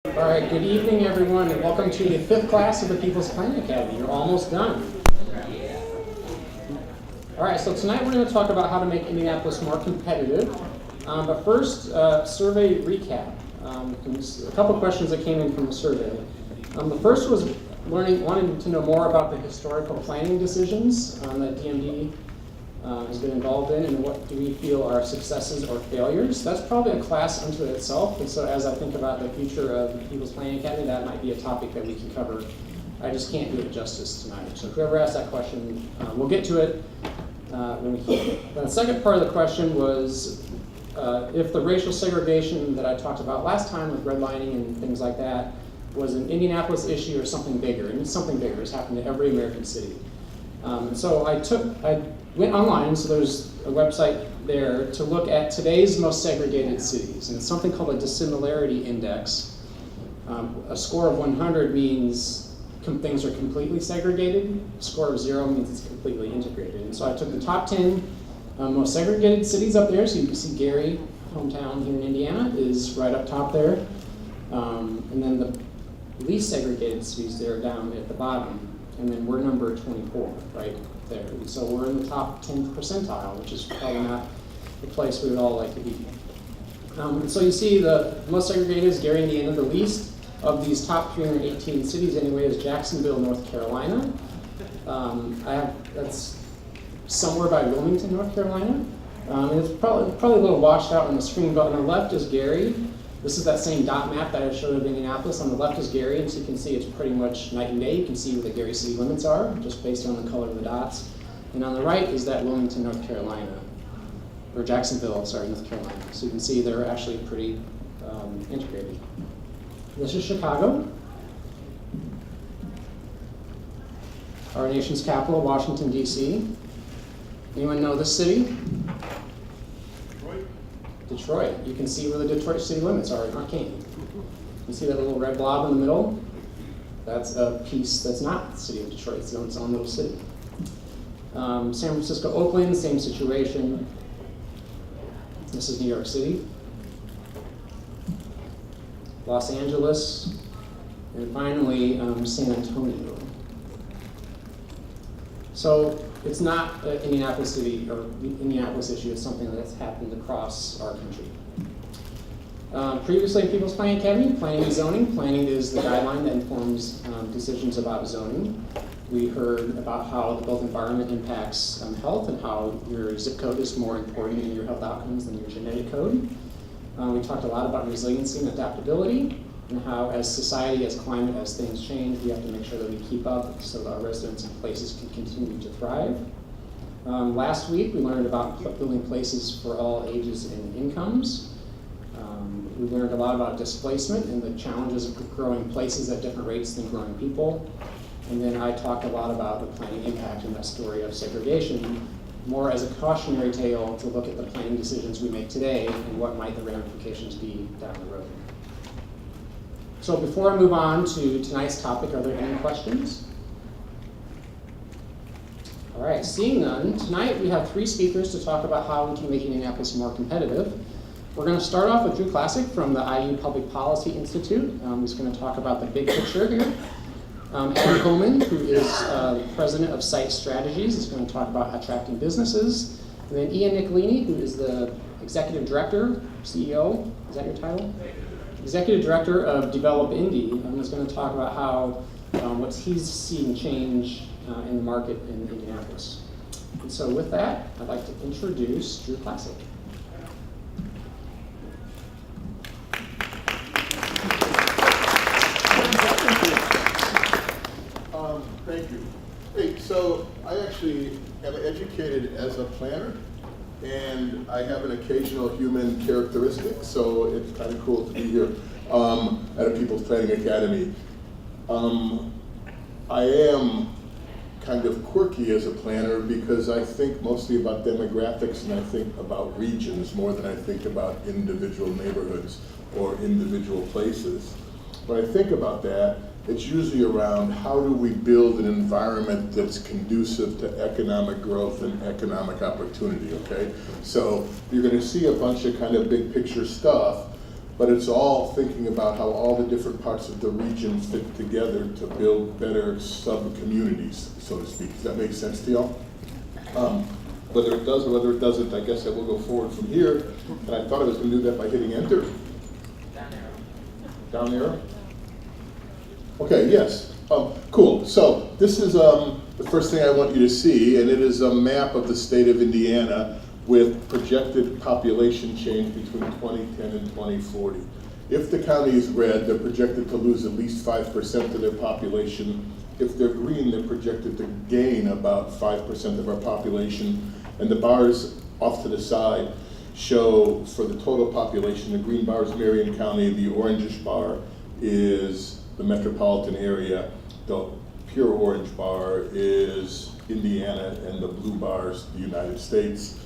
All right, good evening, everyone, and welcome to the 5th class of the People's Planning Academy. You're almost done. All right, so tonight we're going to talk about how to make Indianapolis more competitive. But first, survey recap. A couple questions that came in from the survey. The first was wanting to know more about the historical planning decisions that DMD has been involved in, and what do we feel are successes or failures. That's probably a class unto itself, and so as I think about the future of the People's Planning Academy, that might be a topic that we can cover. I just can't do it justice tonight. So whoever asked that question, we'll get to it when we can. The second part of the question was if the racial segregation that I talked about last time with redlining and things like that was an Indianapolis issue or something bigger, and it's something bigger. It's happened to every American city. So I went online, so there's a website there to look at today's most segregated cities, and it's something called a Dissimilarity Index. A score of 100 means things are completely segregated. A score of 0 means it's completely integrated. And so I took the top 10 most segregated cities up there, so you can see Gary, hometown here in Indiana, is right up top there. And then the least segregated cities there down at the bottom. And then we're number 24, right there. And so we're in the top 10th percentile, which is probably not the place we would all like to be. So you see the most segregated is Gary, Indiana. The least of these top 318 cities anyway is Jacksonville, North Carolina. That's somewhere by Wilmington, North Carolina. And it's probably a little washed out on the screen, but on the left is Gary. This is that same dot map that I showed of Indianapolis. On the left is Gary, and so you can see it's pretty much night and day. You can see where the Gary city limits are, just based on the color of the dots. And on the right is that Wilmington, North Carolina, or Jacksonville, sorry, North Carolina. So you can see they're actually pretty integrated. This is Chicago, our nation's capital, Washington, D.C. Anyone know this city? Detroit. You can see where the Detroit city limits are in Arcane. You see that little red blob in the middle? That's a piece that's not the city of Detroit. It's its own little city. San Francisco, Oakland, same situation. This is New York City. Los Angeles. And finally, San Antonio. So it's not an Indianapolis city or Indianapolis issue. It's something that's happened across our country. Previously in People's Planning Academy, planning and zoning. Planning is the guideline that informs decisions about zoning. We heard about how the built environment impacts health and how your zip code is more important in your health outcomes than your genetic code. We talked a lot about resiliency and adaptability, and how as society, as climate, as things change, we have to make sure that we keep up so that our residents and places can continue to thrive. Last week, we learned about building places for all ages and incomes. We learned a lot about displacement and the challenges of growing places at different rates than growing people. And then I talked a lot about the planning impact in that story of segregation, more as a cautionary tale to look at the planning decisions we make today and what might the ramifications be down the road. So before I move on to tonight's topic, are there any questions? All right, seeing none, tonight we have 3 speakers to talk about how we can make Indianapolis more competitive. We're going to start off with Drew Classic from the IU Public Policy Institute. He's going to talk about the big picture here. Adam Coleman, who is president of Site Strategies, is going to talk about attracting businesses. And then Ian Nicolini, who is the executive director, CEO, is that your title? Executive Director of Develop Indy, is going to talk about how what he's seeing change in the market in Indianapolis. And so with that, I'd like to introduce Drew Classic. Thank you. Hey, so I actually am educated as a planner, and I have an occasional human characteristic, so it's kind of cool to be here at a People's Planning Academy. I am kind of quirky as a planner because I think mostly about demographics and I think about regions more than I think about individual neighborhoods or individual places. When I think about that, it's usually around how do we build an environment that's conducive to economic growth and economic opportunity, okay? So you're gonna see a bunch of kind of big picture stuff, but it's all thinking about how all the different parts of the region fit together to build better sub-communities, so to speak. Does that make sense to y'all? Whether it does or whether it doesn't, I guess I will go forward from here. And I thought I was going to do that by hitting enter. Down arrow. Okay, yes. Cool. So this is the first thing I want you to see, and it is a map of the state of Indiana with projected population change between 2010 and 2040. If the county is red, they're projected to lose at least 5% of their population. If they're green, they're projected to gain about 5% of our population. And the bars off to the side show for the total population, the green bar is Marion County, the orangish bar is the metropolitan area, the pure orange bar is Indiana, and the blue bar is the United States.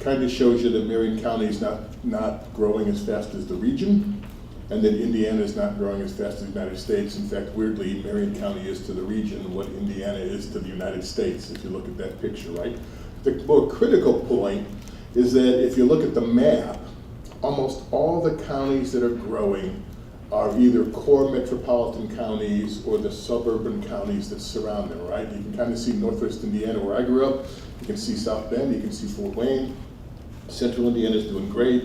Kind of shows you that Marion County is not growing as fast as the region, and that Indiana is not growing as fast as the United States. In fact, weirdly, Marion County is to the region what Indiana is to the United States, if you look at that picture, right? The more critical point is that if you look at the map, almost all the counties that are growing are either core metropolitan counties or the suburban counties that surround them, right? You can kind of see Northwest Indiana where I grew up. You can see South Bend, you can see Fort Wayne. Central Indiana is doing great.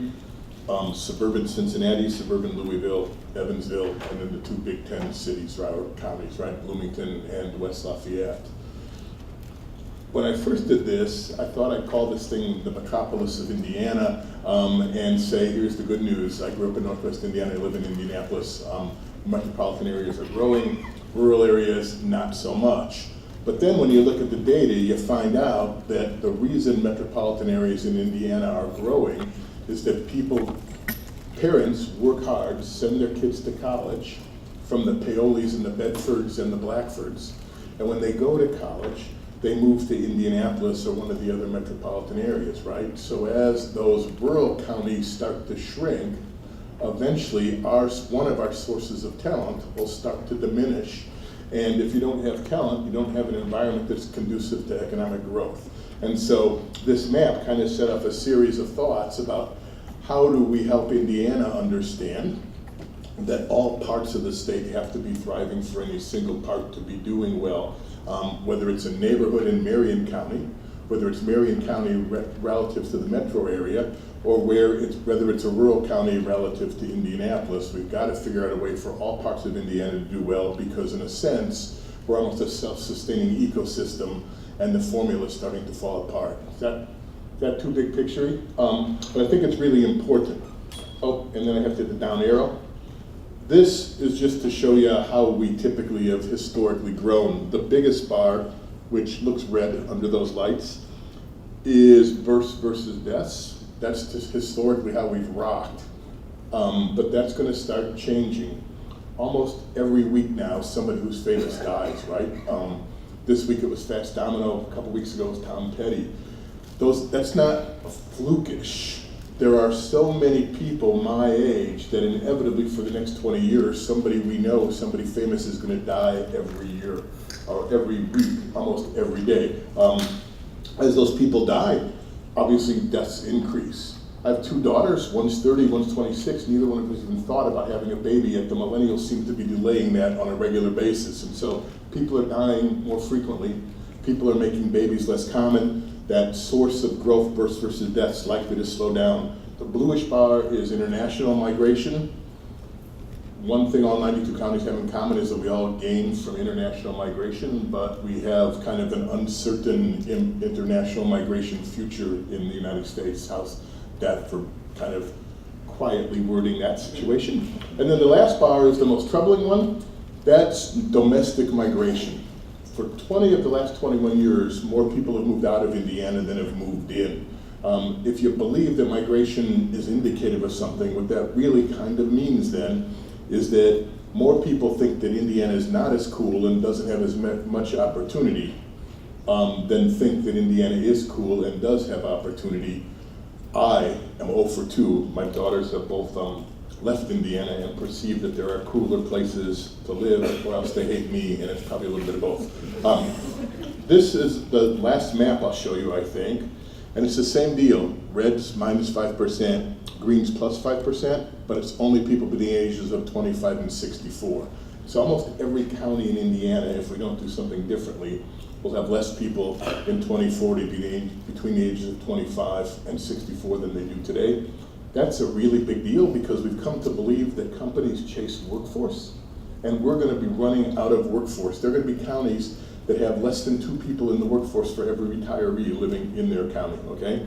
Suburban Cincinnati, suburban Louisville, Evansville, and then the two Big Ten cities, right, or counties, right? Bloomington and West Lafayette. When I first did this, I thought I'd call this thing the metropolis of Indiana and say, here's the good news. I grew up in Northwest Indiana, I live in Indianapolis. Metropolitan areas are growing, rural areas not so much. But then when you look at the data, you find out that the reason metropolitan areas in Indiana are growing is that parents work hard, send their kids to college from the Paolis and the Bedfords and the Blackfords. And when they go to college, they move to Indianapolis or one of the other metropolitan areas, right? So as those rural counties start to shrink, eventually one of our sources of talent will start to diminish. And if you don't have talent, you don't have an environment that's conducive to economic growth. And so this map kind of set up a series of thoughts about how do we help Indiana understand that all parts of the state have to be thriving for any single part to be doing well. Whether it's a neighborhood in Marion County, whether it's Marion County relative to the metro area, or whether it's a rural county relative to Indianapolis, we've got to figure out a way for all parts of Indiana to do well, because in a sense, we're almost a self-sustaining ecosystem, and the formula is starting to fall apart. Is that too big picture-y? But I think it's really important. Oh, and then I have to hit the down arrow. This is just to show you how we typically have historically grown. The biggest bar, which looks red under those lights, is births versus deaths. That's just historically how we've rocked. But that's going to start changing. Almost every week now, somebody who's famous dies, right? This week it was Fats Domino. A couple weeks ago it was Tom Petty. That's not flukish. There are so many people my age that inevitably for the next 20 years, somebody we know, somebody famous is going to die every year, or every week, almost every day. As those people die, obviously deaths increase. I have two daughters, one's 30, one's 26. Neither one of us even thought about having a baby, yet the millennials seem to be delaying that on a regular basis. And so people are dying more frequently. People are making babies less common. That source of growth, births versus deaths, likely to slow down. The bluish bar is international migration. One thing all 92 counties have in common is that we all gain from international migration, but we have kind of an uncertain international migration future in the United States. How's that for kind of quietly wording that situation? And then the last bar is the most troubling one. That's domestic migration. For 20 of the last 21 years, more people have moved out of Indiana than have moved in. If you believe that migration is indicative of something, what that really kind of means then is that more people think that Indiana is not as cool and doesn't have as much opportunity than think that Indiana is cool and does have opportunity. I am 0 for 2. My daughters have both left Indiana and perceive that there are cooler places to live, or else they hate me, and it's probably a little bit of both. This is the last map I'll show you, I think. And it's the same deal, reds minus 5%, greens plus 5%, but it's only people between the ages of 25 and 64. So almost every county in Indiana, if we don't do something differently, will have less people in 2040 between the ages of 25 and 64 than they do today. That's a really big deal because we've come to believe that companies chase workforce, and we're going to be running out of workforce. There are going to be counties that have less than 2 people in the workforce for every retiree living in their county, okay?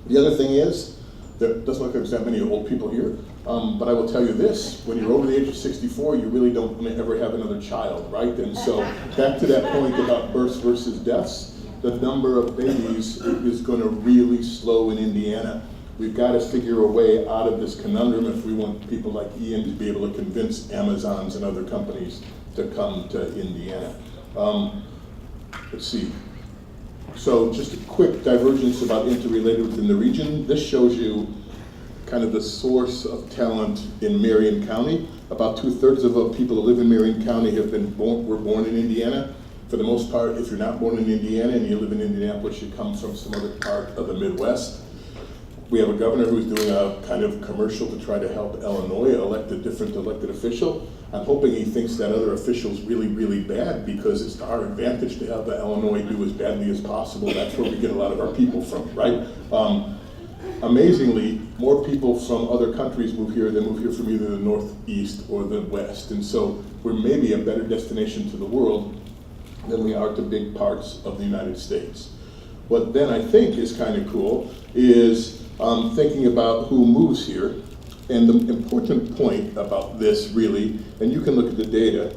The other thing is, there doesn't look like there's that many old people here, but I will tell you this, when you're over the age of 64, you really don't ever have another child, right? And so back to that point about births versus deaths, the number of babies is going to really slow in Indiana. We've got to figure a way out of this conundrum if we want people like Ian to be able to convince Amazons and other companies to come to Indiana. Let's see. So just a quick divergence about interrelated within the region. This shows you kind of the source of talent in Marion County. About 2/3 of the people who live in Marion County were born in Indiana. For the most part, if you're not born in Indiana and you live in Indianapolis, you come from some other part of the Midwest. We have a governor who's doing a kind of commercial to try to help Illinois elect a different elected official. I'm hoping he thinks that other official's really, really bad because it's to our advantage to have the Illinois do as badly as possible. That's where we get a lot of our people from, right? Amazingly, more people from other countries move here than move here from either the Northeast or the West. And so we're maybe a better destination to the world than we are to big parts of the United States. What then I think is kind of cool is thinking about who moves here. And the important point about this really, and you can look at the data,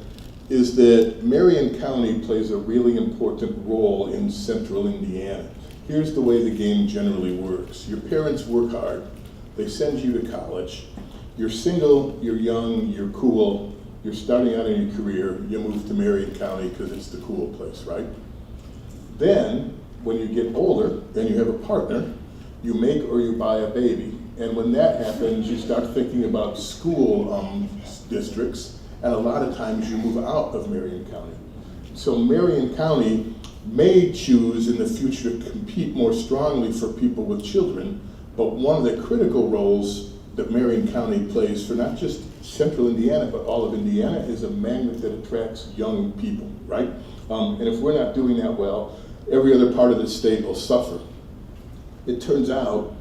is that Marion County plays a really important role in central Indiana. Here's the way the game generally works. Your parents work hard, they send you to college, you're single, you're young, you're cool, you're starting out in your career, you move to Marion County because it's the cool place, right? Then, when you get older and you have a partner, you make or you buy a baby. And when that happens, you start thinking about school districts, and a lot of times you move out of Marion County. So Marion County may choose in the future to compete more strongly for people with children, but one of the critical roles that Marion County plays for not just central Indiana, but all of Indiana, is a magnet that attracts young people, right? And if we're not doing that well, every other part of the state will suffer. It turns out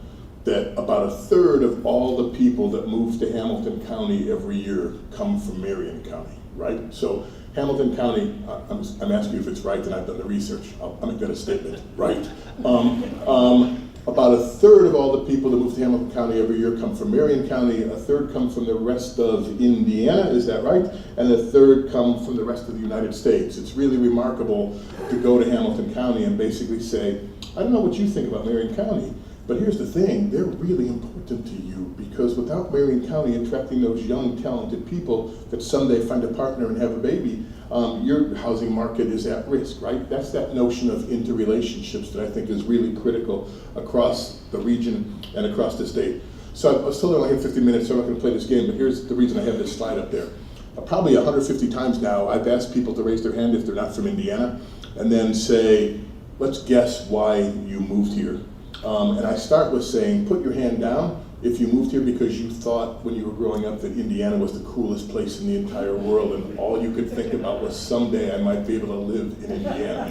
that about 1/3 of all the people that move to Hamilton County every year come from Marion County, right? So Hamilton County, I'm asking you if it's right, and I've done the research. I'll make that a statement, right? About 1/3 of all the people that move to Hamilton County every year come from Marion County, 1/3 come from the rest of Indiana, is that right? And 1/3 come from the rest of the United States. It's really remarkable to go to Hamilton County and basically say, I don't know what you think about Marion County, but here's the thing, they're really important to you because without Marion County attracting those young, talented people that someday find a partner and have a baby, your housing market is at risk, right? That's that notion of interrelationships that I think is really critical across the region and across the state. So I was told I only have 50 minutes, so I'm not gonna play this game, but here's the reason I have this slide up there. Probably 150 times now, I've asked people to raise their hand if they're not from Indiana, and then say, let's guess why you moved here. And I start with saying, put your hand down if you moved here because you thought when you were growing up that Indiana was the coolest place in the entire world and all you could think about was someday I might be able to live in Indiana.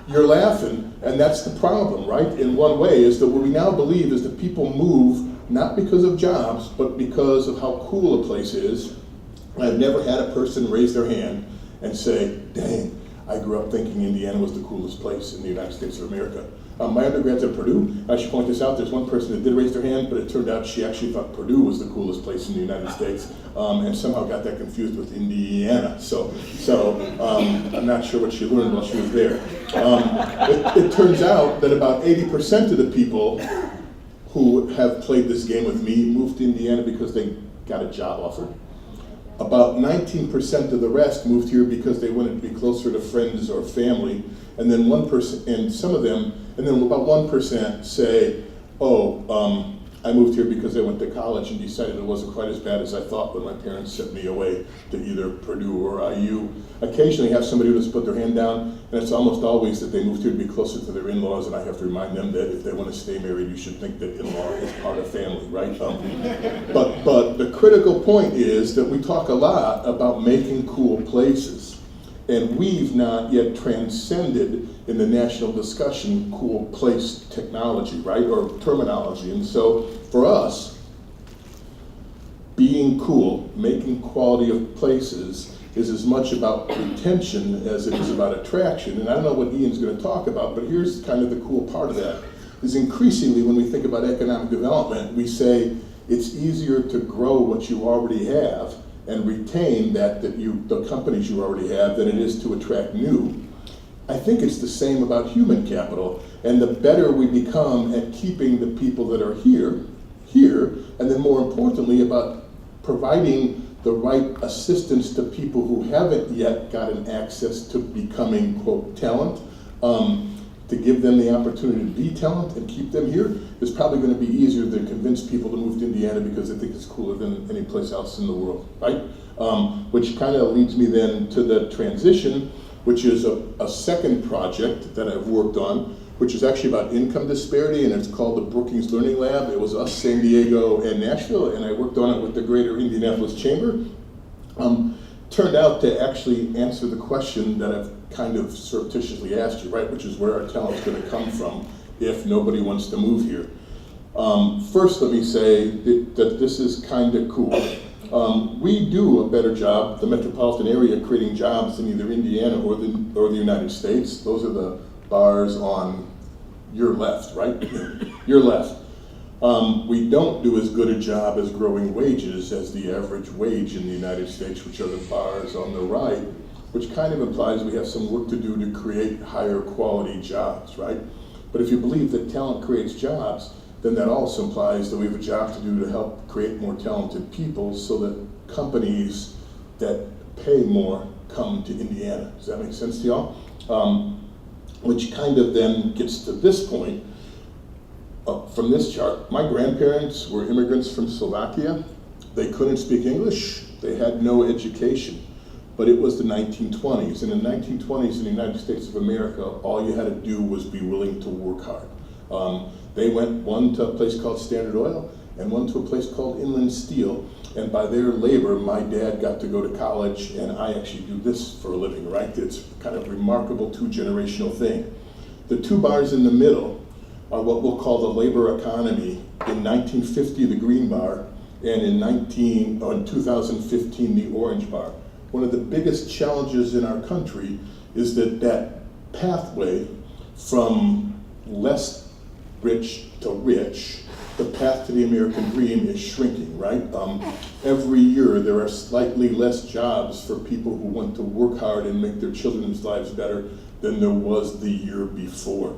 You're laughing, and that's the problem, right? In one way, is that what we now believe is that people move not because of jobs, but because of how cool a place is. I've never had a person raise their hand and say, dang, I grew up thinking Indiana was the coolest place in the United States of America. My undergrad's at Purdue. I should point this out. There's one person that did raise their hand, but it turned out she actually thought Purdue was the coolest place in the United States, and somehow got that confused with Indiana. So I'm not sure what she learned while she was there. It turns out that about 80% of the people who have played this game with me moved to Indiana because they got a job offer. About 19% of the rest moved here because they wanted to be closer to friends or family, and then 1%, and some of them, and then about 1% say, I moved here because I went to college and decided it wasn't quite as bad as I thought when my parents sent me away to either Purdue or IU. Occasionally have somebody who just put their hand down, and it's almost always that they moved here to be closer to their in-laws, and I have to remind them that if they want to stay married, you should think that in-law is part of family, right? But the critical point is that we talk a lot about making cool places, and we've not yet transcended in the national discussion cool place technology, right, or terminology. And so for us, being cool, making quality of places is as much about retention as it is about attraction. And I don't know what Ian's going to talk about, but here's kind of the cool part of that, is increasingly when we think about economic development, we say it's easier to grow what you already have and retain the companies you already have than it is to attract new. I think it's the same about human capital, and the better we become at keeping the people that are here, and then more importantly about providing the right assistance to people who haven't yet gotten access to becoming, quote, talent, to give them the opportunity to be talent and keep them here is probably going to be easier than convince people to move to Indiana because they think it's cooler than any place else in the world, right? Which kind of leads me then to the transition, which is a second project that I've worked on, which is actually about income disparity, and it's called the Brookings Learning Lab. It was us, San Diego, and Nashville, and I worked on it with the Greater Indianapolis Chamber. Turned out to actually answer the question that I've kind of surreptitiously asked you, right, which is where our talent's going to come from if nobody wants to move here. First, let me say that this is kind of cool. We do a better job, the metropolitan area, creating jobs in either Indiana or the United States. Those are the bars on your left, right? Your left. We don't do as good a job as growing wages as the average wage in the United States, which are the bars on the right, which kind of implies we have some work to do to create higher quality jobs, right? But if you believe that talent creates jobs, then that also implies that we have a job to do to help create more talented people so that companies that pay more come to Indiana. Does that make sense to y'all? Which kind of then gets to this point. From this chart, my grandparents were immigrants from Slovakia. They couldn't speak English. They had no education. But it was the 1920s. And in the 1920s in the United States of America, all you had to do was be willing to work hard. They went one to a place called Standard Oil and one to a place called Inland Steel. And by their labor, my dad got to go to college, and I actually do this for a living, right? It's kind of a remarkable two-generational thing. The two bars in the middle are what we'll call the labor economy. In 1950, the green bar, and in 2015, the orange bar. One of the biggest challenges in our country is that pathway from less rich to rich, the path to the American dream is shrinking, right? Every year there are slightly less jobs for people who want to work hard and make their children's lives better than there was the year before.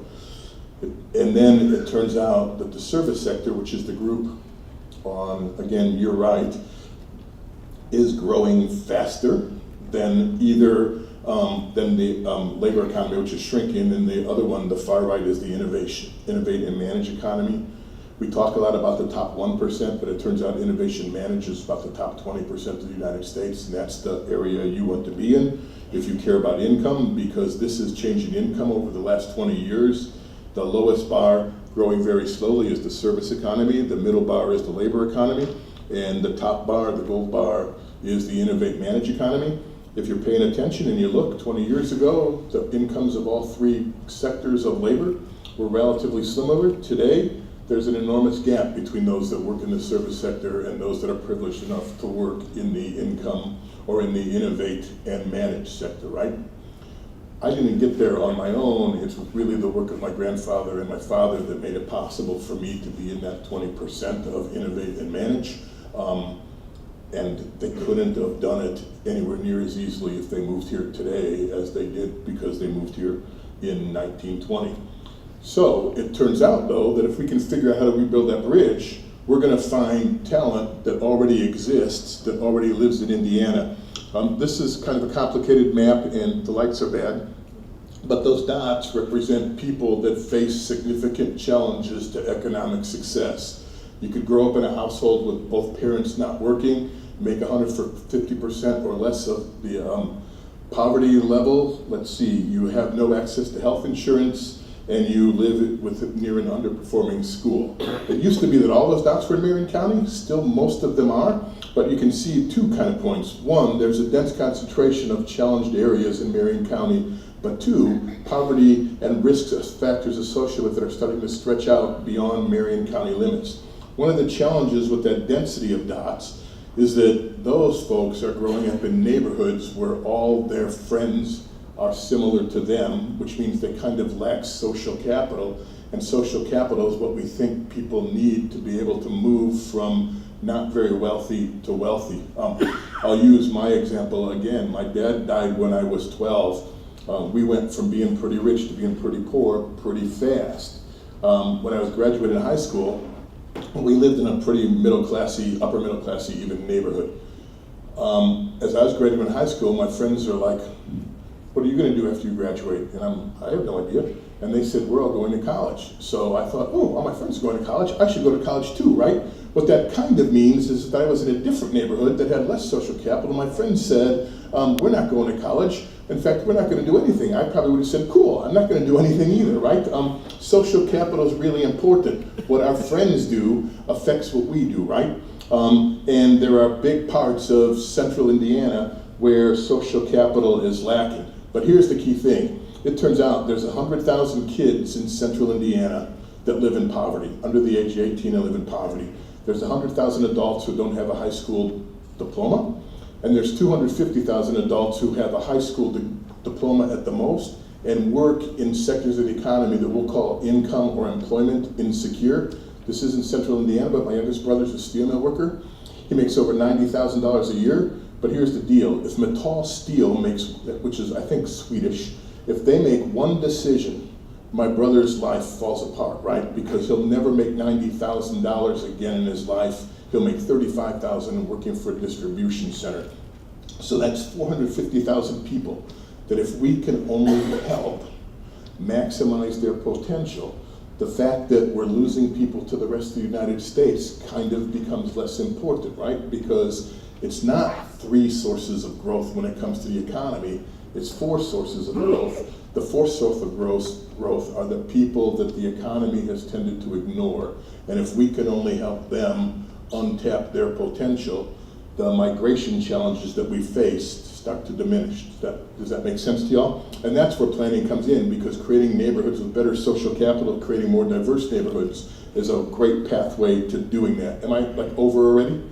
And then it turns out that the service sector, which is the group on, again, your right, is growing faster than either than the labor economy, which is shrinking, and the other one, the far right, is the innovate and manage economy. We talk a lot about the top 1%, but it turns out innovation manages about the top 20% of the United States, and that's the area you want to be in if you care about income, because this is changing income over the last 20 years. The lowest bar, growing very slowly, is the service economy. The middle bar is the labor economy, and the top bar, the gold bar, is the innovate manage economy. If you're paying attention and you look, 20 years ago, the incomes of all three sectors of labor were relatively similar. Today, there's an enormous gap between those that work in the service sector and those that are privileged enough to work in the income or in the innovate and manage sector, right? I didn't get there on my own. It's really the work of my grandfather and my father that made it possible for me to be in that 20% of innovate and manage. And they couldn't have done it anywhere near as easily if they moved here today as they did because they moved here in 1920. So it turns out, though, that if we can figure out how to rebuild that bridge, we're going to find talent that already exists, that already lives in Indiana. This is kind of a complicated map, and the lights are bad, but those dots represent people that face significant challenges to economic success. You could grow up in a household with both parents not working, make 150% or less of the poverty level. Let's see, you have no access to health insurance, and you live near an underperforming school. It used to be that all those dots were in Marion County, still most of them are, but you can see 2 kind of points. 1, there's a dense concentration of challenged areas in Marion County, but 2, poverty and risks factors associated with it are starting to stretch out beyond Marion County limits. One of the challenges with that density of dots is that those folks are growing up in neighborhoods where all their friends are similar to them, which means they kind of lack social capital. And social capital is what we think people need to be able to move from not very wealthy to wealthy. I'll use my example again. My dad died when I was 12. We went from being pretty rich to being pretty poor pretty fast. When I was graduating high school, we lived in a pretty middle-classy, upper middle-classy even neighborhood. As I was graduating high school, my friends are like, what are you going to do after you graduate? And I have no idea. And they said, we're all going to college. So I thought, oh, all my friends are going to college. I should go to college too, right? What that kind of means is that I was in a different neighborhood that had less social capital. My friends said, we're not going to college. In fact, we're not going to do anything. I probably would have said, cool, I'm not going to do anything either, right? Social capital is really important. What our friends do affects what we do, right? And there are big parts of central Indiana where social capital is lacking. But here's the key thing. It turns out there's 100,000 kids in central Indiana that live in poverty, under the age of 18 and live in poverty. There's 100,000 adults who don't have a high school diploma, and there's 250,000 adults who have a high school diploma at the most and work in sectors of the economy that we'll call income or employment insecure. This isn't central Indiana, but my youngest brother's a steel mill worker. He makes over $90,000 a year. But here's the deal, if Metal Steel makes, which is I think Swedish, if they make one decision, my brother's life falls apart, right? Because he'll never make $90,000 again in his life. He'll make $35,000 working for a distribution center. So that's 450,000 people that if we can only help maximize their potential, the fact that we're losing people to the rest of the United States kind of becomes less important, right? Because it's not 3 sources of growth when it comes to the economy, it's 4 sources of growth. The 4th source of growth are the people that the economy has tended to ignore. And if we can only help them untap their potential, the migration challenges that we faced start to diminish. Does that make sense to y'all? And that's where planning comes in, because creating neighborhoods with better social capital, creating more diverse neighborhoods is a great pathway to doing that. Am I over already?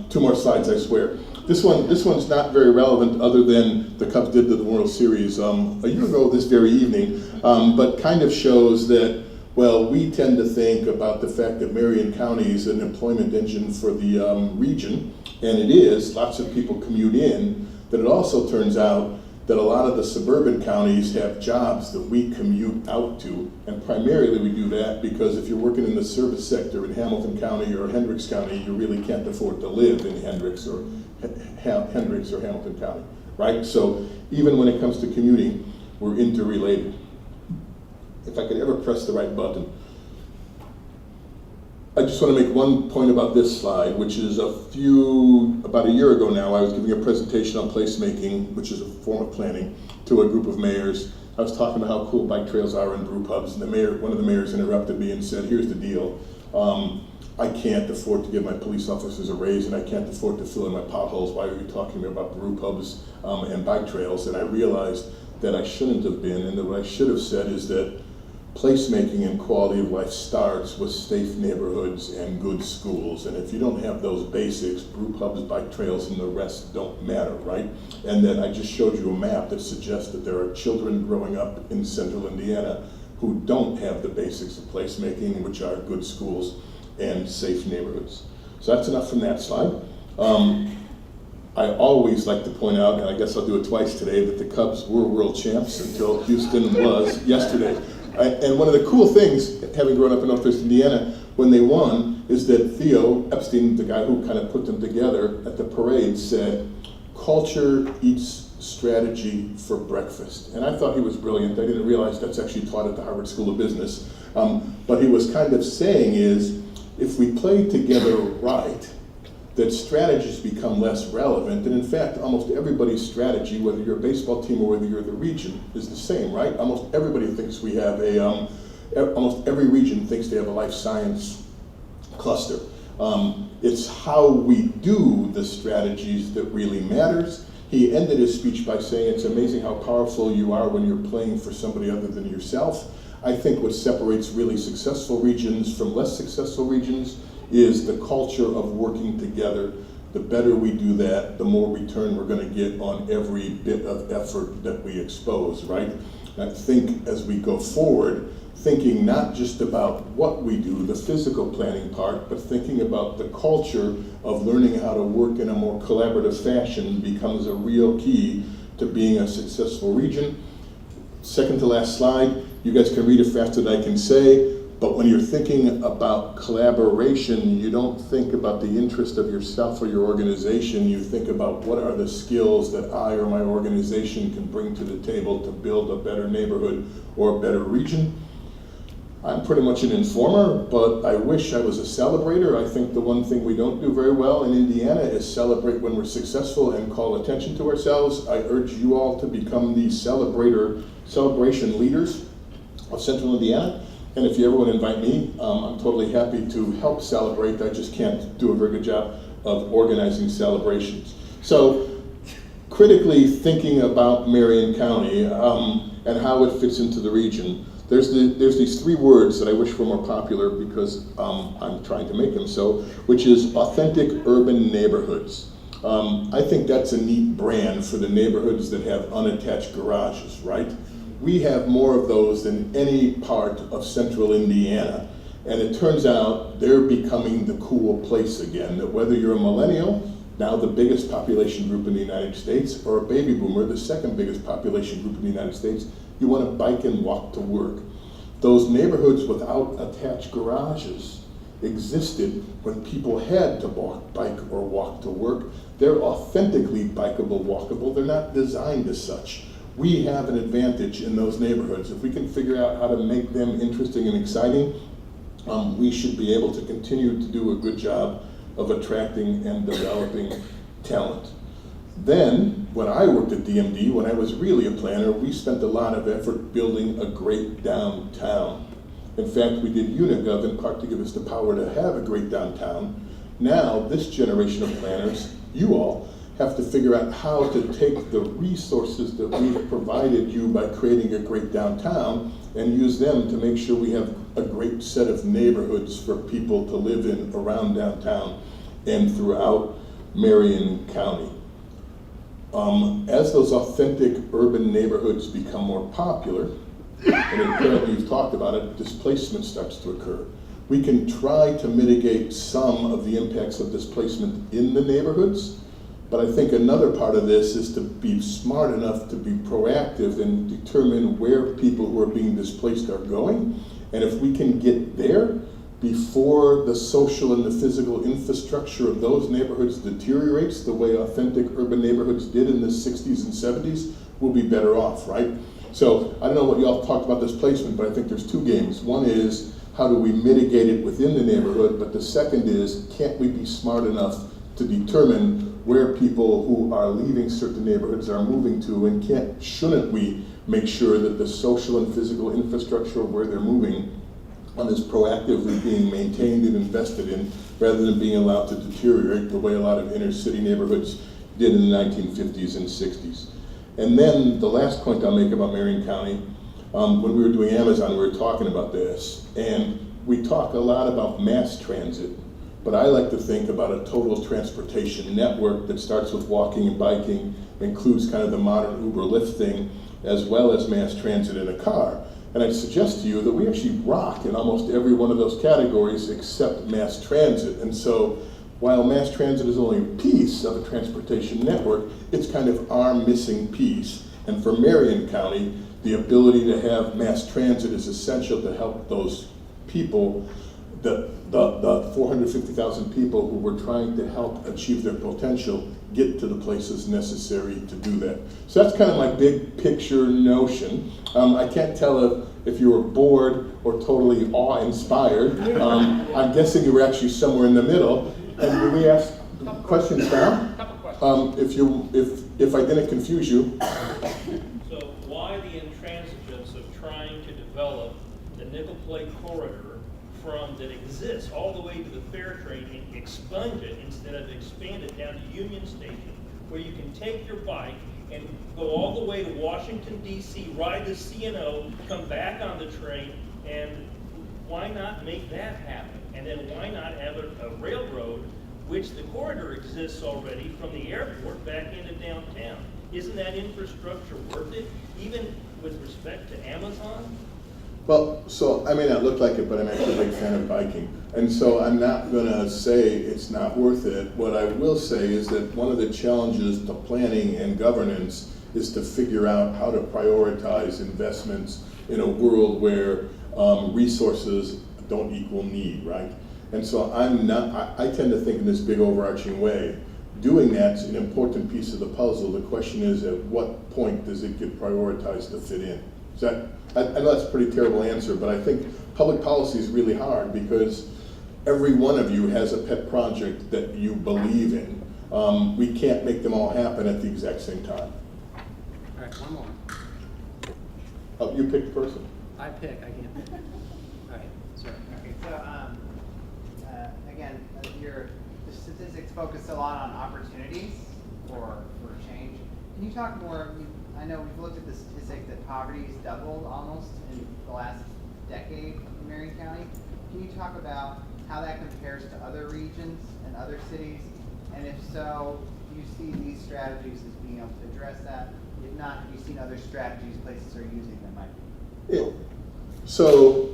2 more slides, I swear. This one's not very relevant other than the Cubs did to the World Series a year ago this very evening, but kind of shows that, well, we tend to think about the fact that Marion County is an employment engine for the region, and it is. Lots of people commute in, but it also turns out that a lot of the suburban counties have jobs that we commute out to, and primarily we do that because if you're working in the service sector in Hamilton County or Hendricks County, you really can't afford to live in Hendricks or Hamilton County, right? So even when it comes to commuting, we're interrelated. If I could ever press the right button. I just want to make one point about this slide, which is about a year ago now, I was giving a presentation on placemaking, which is a form of planning, to a group of mayors. I was talking about how cool bike trails are in brew pubs, and one of the mayors interrupted me and said, here's the deal. I can't afford to give my police officers a raise, and I can't afford to fill in my potholes. Why are you talking to me about brew pubs and bike trails? And I realized that I shouldn't have been, and that what I should have said is that placemaking and quality of life starts with safe neighborhoods and good schools. And if you don't have those basics, brew pubs, bike trails, and the rest don't matter, right? And then I just showed you a map that suggests that there are children growing up in central Indiana who don't have the basics of placemaking, which are good schools and safe neighborhoods. So that's enough from that slide. I always like to point out, and I guess I'll do it twice today, that the Cubs were world champs until Houston was yesterday. And one of the cool things, having grown up in Northwest Indiana, when they won, is that Theo Epstein, the guy who kind of put them together at the parade, said, culture eats strategy for breakfast. And I thought he was brilliant. I didn't realize that's actually taught at the Harvard School of Business. But he was kind of saying is, if we play together right, that strategies become less relevant. And in fact, almost everybody's strategy, whether you're a baseball team or whether you're the region, is the same, right? Almost everybody thinks we have almost every region thinks they have a life science cluster. It's how we do the strategies that really matters. He ended his speech by saying, it's amazing how powerful you are when you're playing for somebody other than yourself. I think what separates really successful regions from less successful regions is the culture of working together. The better we do that, the more return we're going to get on every bit of effort that we expose, right? And I think as we go forward, thinking not just about what we do, the physical planning part, but thinking about the culture of learning how to work in a more collaborative fashion becomes a real key to being a successful region. Second to last slide, you guys can read it faster than I can say, but when you're thinking about collaboration, you don't think about the interest of yourself or your organization, you think about what are the skills that I or my organization can bring to the table to build a better neighborhood or a better region. I'm pretty much an informer, but I wish I was a celebrator. I think the one thing we don't do very well in Indiana is celebrate when we're successful and call attention to ourselves. I urge you all to become the celebration leaders of Central Indiana. And if you ever want to invite me, I'm totally happy to help celebrate. I just can't do a very good job of organizing celebrations. So critically thinking about Marion County and how it fits into the region, there's these three words that I wish were more popular because I'm trying to make them so, which is authentic urban neighborhoods. I think that's a neat brand for the neighborhoods that have unattached garages, right? We have more of those than any part of central Indiana. And it turns out they're becoming the cool place again, that whether you're a millennial, now the biggest population group in the United States, or a baby boomer, the second biggest population group in the United States, you want to bike and walk to work. Those neighborhoods without attached garages existed when people had to bike or walk to work. They're authentically bikeable, walkable. They're not designed as such. We have an advantage in those neighborhoods. If we can figure out how to make them interesting and exciting, we should be able to continue to do a good job of attracting and developing talent. Then, when I worked at DMD, when I was really a planner, we spent a lot of effort building a great downtown. In fact, we did Unigov in part to give us the power to have a great downtown. Now, this generation of planners, you all, have to figure out how to take the resources that we've provided you by creating a great downtown and use them to make sure we have a great set of neighborhoods for people to live in around downtown and throughout Marion County. As those authentic urban neighborhoods become more popular, and apparently you've talked about it, displacement starts to occur. We can try to mitigate some of the impacts of displacement in the neighborhoods, but I think another part of this is to be smart enough to be proactive and determine where people who are being displaced are going. And if we can get there before the social and the physical infrastructure of those neighborhoods deteriorates the way authentic urban neighborhoods did in the 60s and 70s, we'll be better off, right? So I don't know what y'all talked about displacement, but I think there's two games. One is how do we mitigate it within the neighborhood, but the second is can't we be smart enough to determine where people who are leaving certain neighborhoods are moving to, and shouldn't we make sure that the social and physical infrastructure of where they're moving is proactively being maintained and invested in rather than being allowed to deteriorate the way a lot of inner city neighborhoods did in the 1950s and 60s. And then the last point I'll make about Marion County, when we were doing Amazon, we were talking about this, and we talk a lot about mass transit, but I like to think about a total transportation network that starts with walking and biking, includes kind of the modern Uber Lyft thing, as well as mass transit in a car. And I'd suggest to you that we actually rock in almost every one of those categories except mass transit. And so while mass transit is only a piece of a transportation network, it's kind of our missing piece. And for Marion County, the ability to have mass transit is essential to help those people, the 450,000 people who we're trying to help achieve their potential, get to the places necessary to do that. So that's kind of my big picture notion. I can't tell if you were bored or totally awe-inspired. I'm guessing you were actually somewhere in the middle. And when we ask questions now, if I didn't confuse you. So why the intransigence of trying to develop the nickel plate corridor from that exists all the way to the fair train and expunge it instead of expand it down to Union Station, where you can take your bike and go all the way to Washington, D.C., ride the C&O, come back on the train, and why not make that happen? And then why not have a railroad, which the corridor exists already, from the airport back into downtown? Isn't that infrastructure worth it, even with respect to Amazon? Well, so I may not look like it, but I'm actually a big fan of biking. And so I'm not going to say it's not worth it. What I will say is that one of the challenges to planning and governance is to figure out how to prioritize investments in a world where resources don't equal need, right? And so I tend to think in this big overarching way. Doing that's an important piece of the puzzle. The question is, at what point does it get prioritized to fit in? I know that's a pretty terrible answer, but I think public policy is really hard because every one of you has a pet project that you believe in. We can't make them all happen at the exact same time. All right, one more. Oh, you pick the person. I pick, I can't pick. All right, sir. Okay, so again, the statistics focus a lot on opportunities for change. Can you talk more? I know we've looked at the statistic that poverty has doubled almost in the last decade in Marion County. Can you talk about how that compares to other regions and other cities? And if so, do you see these strategies as being able to address that? If not, have you seen other strategies places are using that might be? Yeah. So,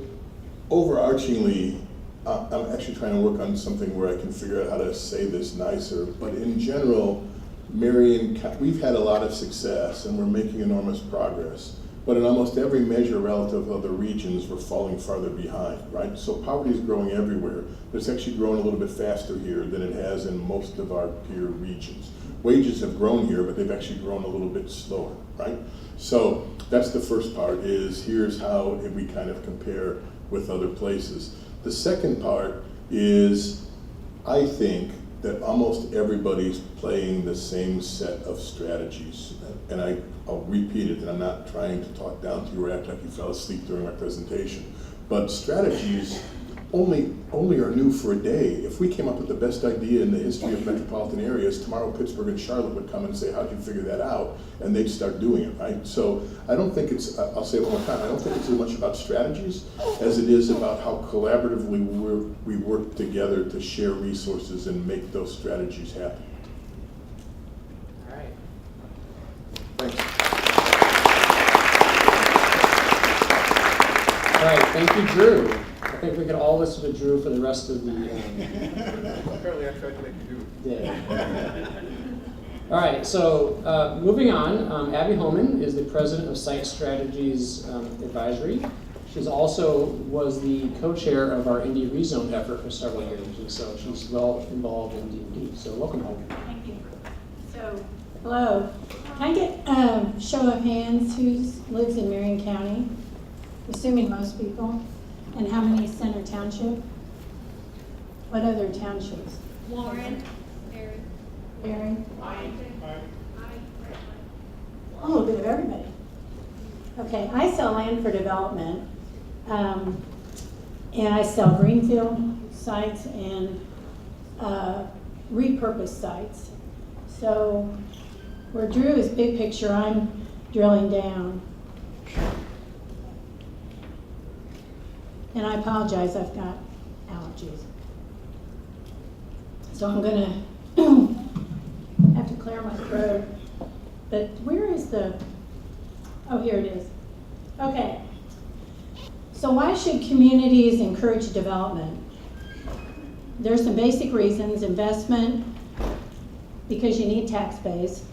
overarchingly, I'm actually trying to work on something where I can figure out how to say this nicer, but in general, we've had a lot of success and we're making enormous progress, but in almost every measure relative to other regions, we're falling farther behind, right? So poverty is growing everywhere, but it's actually growing a little bit faster here than it has in most of our peer regions. Wages have grown here, but they've actually grown a little bit slower, right? So that's the first part, is here's how we kind of compare with other places. The second part is, I think, that almost everybody's playing the same set of strategies. And I'll repeat it, and I'm not trying to talk down to you or act like you fell asleep during my presentation, but strategies only are new for a day. If we came up with the best idea in the history of metropolitan areas, tomorrow Pittsburgh and Charlotte would come and say, how'd you figure that out? And they'd start doing it, right? So I don't think it's, I'll say it one more time, I don't think it's as much about strategies as it is about how collaboratively we work together to share resources and make those strategies happen. All right. Thanks. All right, thank you, Drew. I think we can all listen to Drew for the rest of the Apparently I tried to make you do it. day. All right, so moving on, Abby Holman is the president of Site Strategies Advisory. She's also was the co-chair of our Indy rezone effort for several years, and so she's well involved in D&D. So welcome, Holman. Thank you. So, hello. Can I get a show of hands who lives in Marion County? Assuming most people. And how many Center Township? What other townships? Warren, Barry, Barry? Washington, A little bit of everybody. Okay, I sell land for development, and I sell greenfield sites and repurposed sites. So where Drew is big picture, I'm drilling down. And I apologize, I've got allergies. So I'm gonna have to clear my throat. But where is oh, here it is. Okay. So why should communities encourage development? There's some basic reasons. Investment, because you need tax base.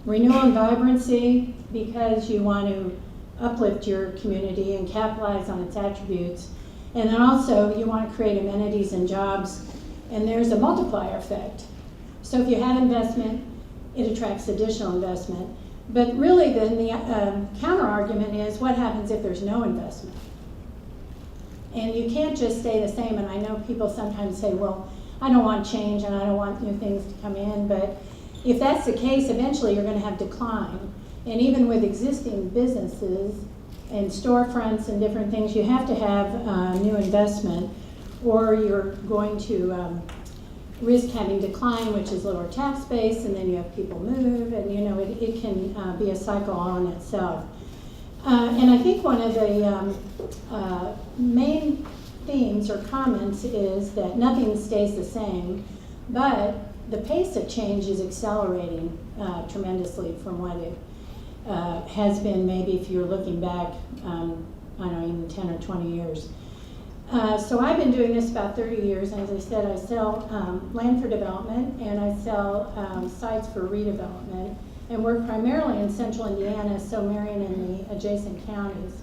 Renewal and vibrancy, because you want to uplift your community and capitalize on its attributes. And then also you want to create amenities and jobs, and there's a multiplier effect. So if you have investment, it attracts additional investment. But really, then the counter argument is, what happens if there's no investment? And you can't just stay the same. And I know people sometimes say, well, I don't want change and I don't want new things to come in. But if that's the case, eventually you're going to have decline. And even with existing businesses and storefronts and different things, you have to have new investment, or you're going to risk having decline, which is lower tax base, and then you have people move, and you know, it can be a cycle on itself. And I think one of the main themes or comments is that nothing stays the same, but the pace of change is accelerating tremendously from what it has been, maybe if you're looking back, I don't know, even 10 or 20 years. So I've been doing this about 30 years, and as I said, I sell land for development, and I sell sites for redevelopment, and work primarily in central Indiana, so Marion and the adjacent counties.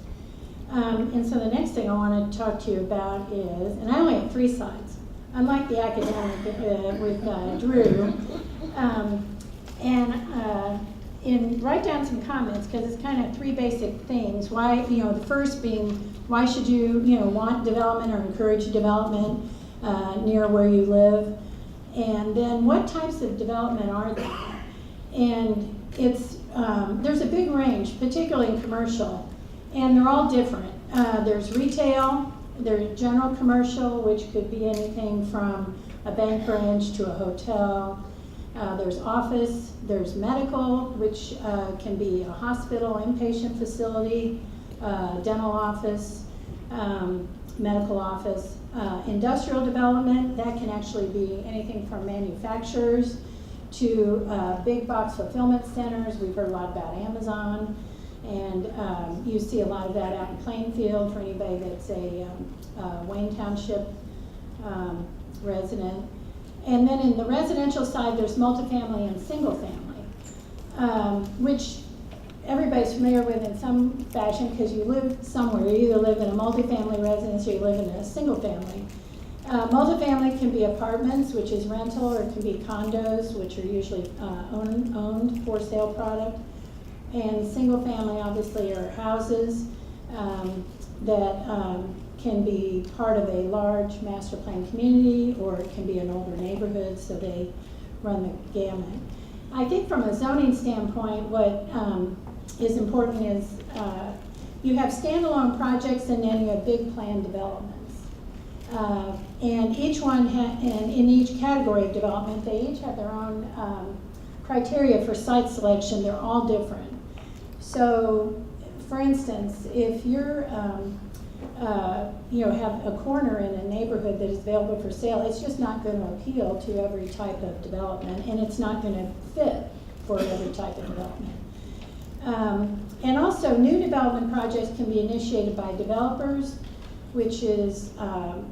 And so the next thing I want to talk to you about is, and I only have 3 sites, unlike the academic with Drew, and write down some comments, because it's kind of 3 basic things. Why, you know, the first being, why should you, you know, want development or encourage development near where you live? And then what types of development are there? And it's, there's a big range, particularly in commercial, and they're all different. There's retail, there's general commercial, which could be anything from a bank branch to a hotel. There's office, there's medical, which can be a hospital, inpatient facility, dental office, medical office. Industrial development, that can actually be anything from manufacturers to big box fulfillment centers. We've heard a lot about Amazon, and you see a lot of that out in Plainfield for anybody that's a Wayne Township resident. And then in the residential side, there's multifamily and single-family, which everybody's familiar with in some fashion, because you live somewhere. You either live in a multifamily residence or you live in a single-family. Multifamily can be apartments, which is rental, or it can be condos, which are usually owned for sale product. And single-family, obviously, are houses that can be part of a large master plan community, or it can be an older neighborhood, so they run the gamut. I think from a zoning standpoint, what is important is you have standalone projects, and then you have big plan developments. And each one, and in each category of development, they each have their own criteria for site selection. They're all different. So, for instance, if you're you know, have a corner in a neighborhood that is available for sale, it's just not going to appeal to every type of development, and it's not going to fit for every type of development. And also, new development projects can be initiated by developers, which is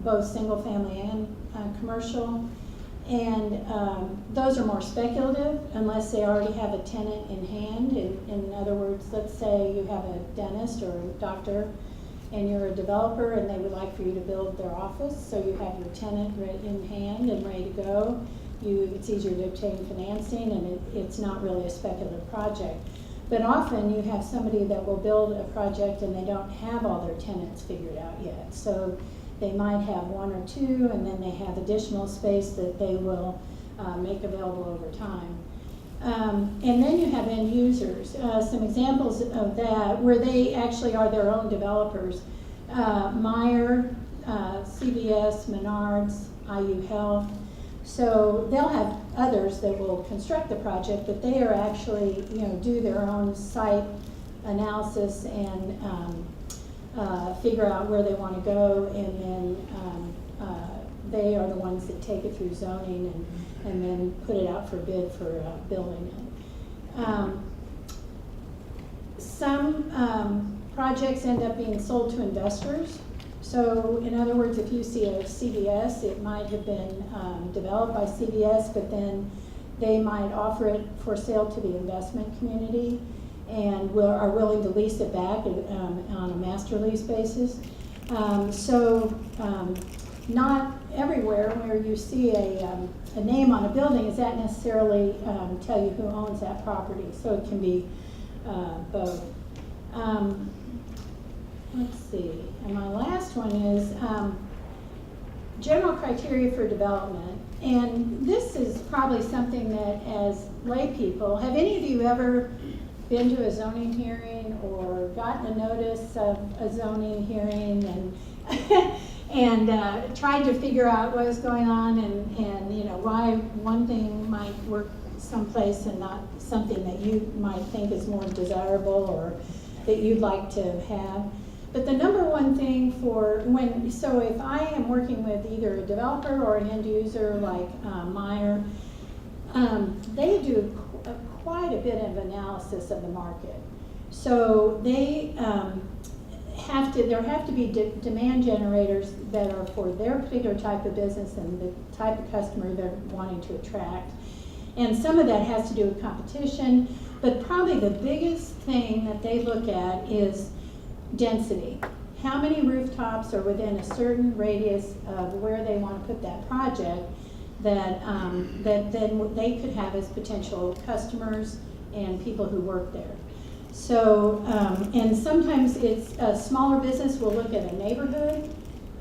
both single family and commercial. And those are more speculative unless they already have a tenant in hand. In other words, let's say you have a dentist or a doctor, and you're a developer, and they would like for you to build their office, so you have your tenant in hand and ready to go. It's easier to obtain financing, and it's not really a speculative project. But often you have somebody that will build a project and they don't have all their tenants figured out yet. So they might have 1 or 2, and then they have additional space that they will make available over time. And then you have end users. Some examples of that where they actually are their own developers. Meijer, CVS, Menards, IU Health. So they'll have others that will construct the project, but they are actually, you know, do their own site analysis and figure out where they want to go, and then they are the ones that take it through zoning and then put it out for bid for building it. Some projects end up being sold to investors. So in other words, if you see a CVS, it might have been developed by CVS, but then they might offer it for sale to the investment community and are willing to lease it back on a master lease basis. Not everywhere where you see a name on a building does that necessarily tell you who owns that property. So it can be both. Let's see, and my last one is general criteria for development. And this is probably something that as lay people, have any of you ever been to a zoning hearing or gotten a notice of a zoning hearing and tried to figure out what was going on and you know why one thing might work someplace and not something that you might think is more desirable or that you'd like to have? But the number one thing so if I am working with either a developer or an end user like Meyer, they do quite a bit of analysis of the market. So they there have to be demand generators that are for their particular type of business and the type of customer they're wanting to attract. And some of that has to do with competition, but probably the biggest thing that they look at is density. How many rooftops are within a certain radius of where they want to put that project that then they could have as potential customers and people who work there. So, and sometimes it's a smaller business will look at a neighborhood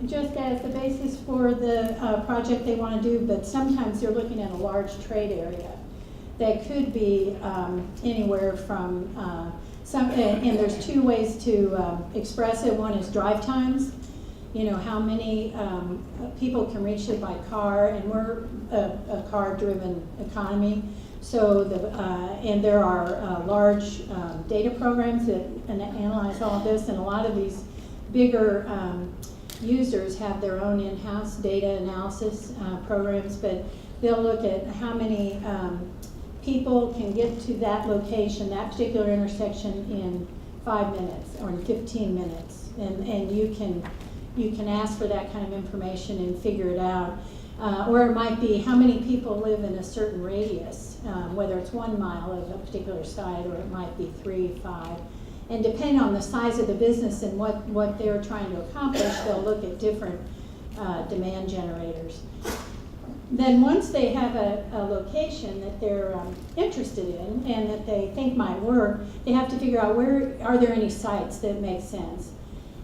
just as the basis for the project they want to do, but sometimes they're looking at a large trade area that could be anywhere from and there's two ways to express it. One is drive times. You know, how many people can reach it by car, and we're a car-driven economy. So, and there are large data programs that analyze all of this, and a lot of these bigger users have their own in-house data analysis programs, but they'll look at how many people can get to that location, that particular intersection in 5 minutes or in 15 minutes, and you can ask for that kind of information and figure it out. Or it might be how many people live in a certain radius, whether it's 1 mile of a particular site or it might be 3, 5. And depending on the size of the business and what they're trying to accomplish, they'll look at different demand generators. Then once they have a location that they're interested in and that they think might work, they have to figure out where are there any sites that make sense.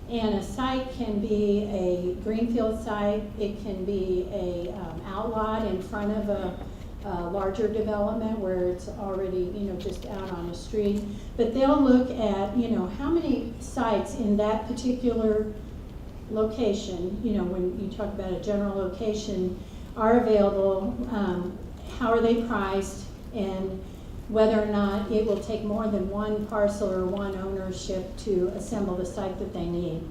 And a site can be a greenfield site, it can be a outlot in front of a larger development where it's already, you know, just out on the street. But they'll look at, you know, how many sites in that particular location, you know, when you talk about a general location, are available, how are they priced, and whether or not it will take more than one parcel or one ownership to assemble the site that they need.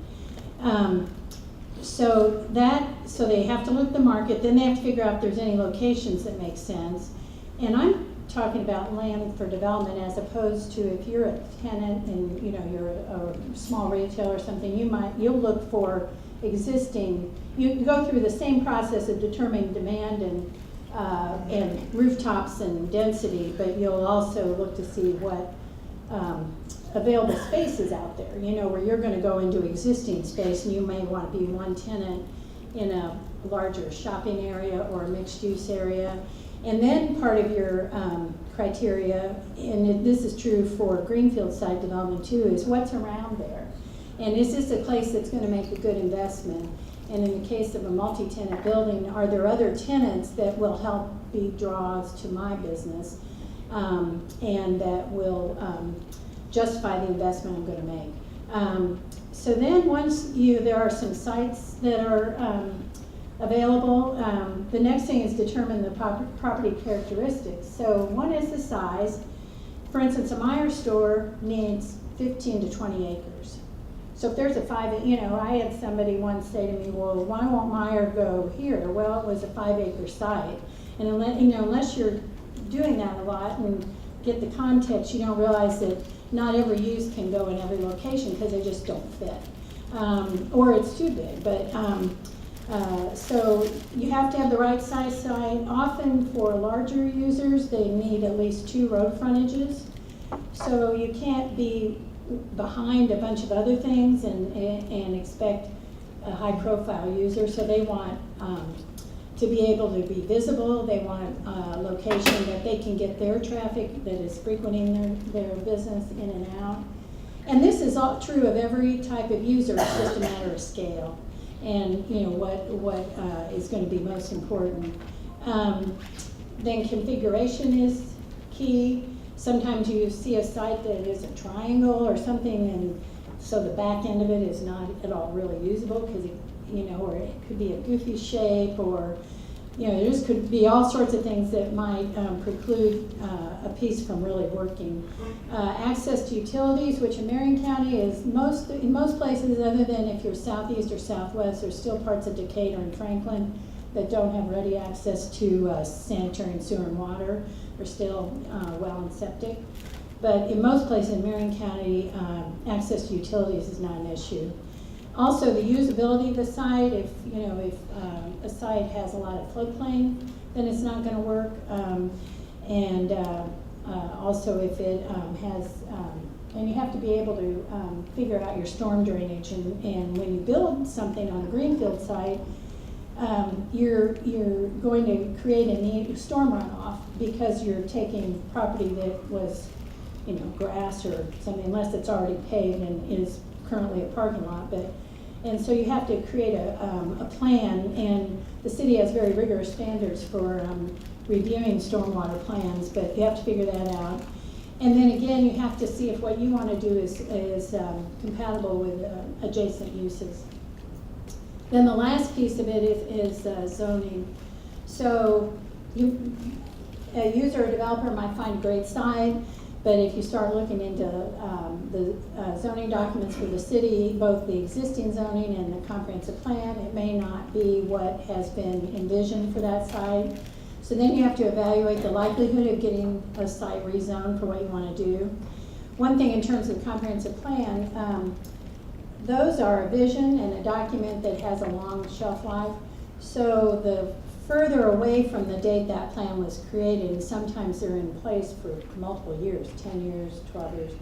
So they have to look at the market, then they have to figure out if there's any locations that make sense. And I'm talking about land for development as opposed to if you're a tenant and you know you're a small retailer or something, you'll look for existing, you go through the same process of determining demand and rooftops and density, but you'll also look to see what available space is out there, you know, where you're going to go into existing space and you may want to be one tenant in a larger shopping area or a mixed use area. And then part of your criteria, and this is true for greenfield site development too, is what's around there. And is this a place that's going to make a good investment? And in the case of a multi-tenant building, are there other tenants that will help be draws to my business and that will justify the investment I'm going to make? So then once there are some sites that are available, the next thing is determine the property characteristics. So one is the size. For instance, a Meyer store needs 15 to 20 acres. So if there's a I had somebody once say to me, well, why won't Meyer go here? Well, it was a 5-acre site. And unless you're doing that a lot and get the context, you don't realize that not every use can go in every location because they just don't fit. Or it's too big. But so you have to have the right size site. Often for larger users, they need at least 2 road frontages. So you can't be behind a bunch of other things and expect a high profile user. So they want to be able to be visible. They want a location that they can get their traffic that is frequenting their business in and out. And this is all true of every type of user. It's just a matter of scale and what is going to be most important. Then configuration is key. Sometimes you see a site that is a triangle or something, and so the back end of it is not at all really usable because or it could be a goofy shape, or there just could be all sorts of things that might preclude a piece from really working. Access to utilities, which in Marion County is in most places, other than if you're southeast or southwest, there's still parts of Decatur and Franklin that don't have ready access to sanitary and sewer and water. They're still well and septic. But in most places in Marion County, access to utilities is not an issue. Also, the usability of the site, if a site has a lot of floodplain, then it's not going to work. Also, if it has, and you have to be able to figure out your storm drainage. And when you build something on a greenfield site, you're going to create a need storm runoff because you're taking property that was, grass or something, unless it's already paved and is currently a parking lot. And so you have to create a plan, and the city has very rigorous standards for reviewing stormwater plans, but you have to figure that out. And then again, you have to see if what you want to do is compatible with adjacent uses. Then the last piece of it is zoning. So a user or developer might find a great site, but if you start looking into the zoning documents for the city, both the existing zoning and the comprehensive plan, it may not be what has been envisioned for that site. So then you have to evaluate the likelihood of getting a site rezoned for what you want to do. One thing in terms of the comprehensive plan, those are a vision and a document that has a long shelf life. So the further away from the date that plan was created, and sometimes they're in place for multiple years, 10 years, 12 years,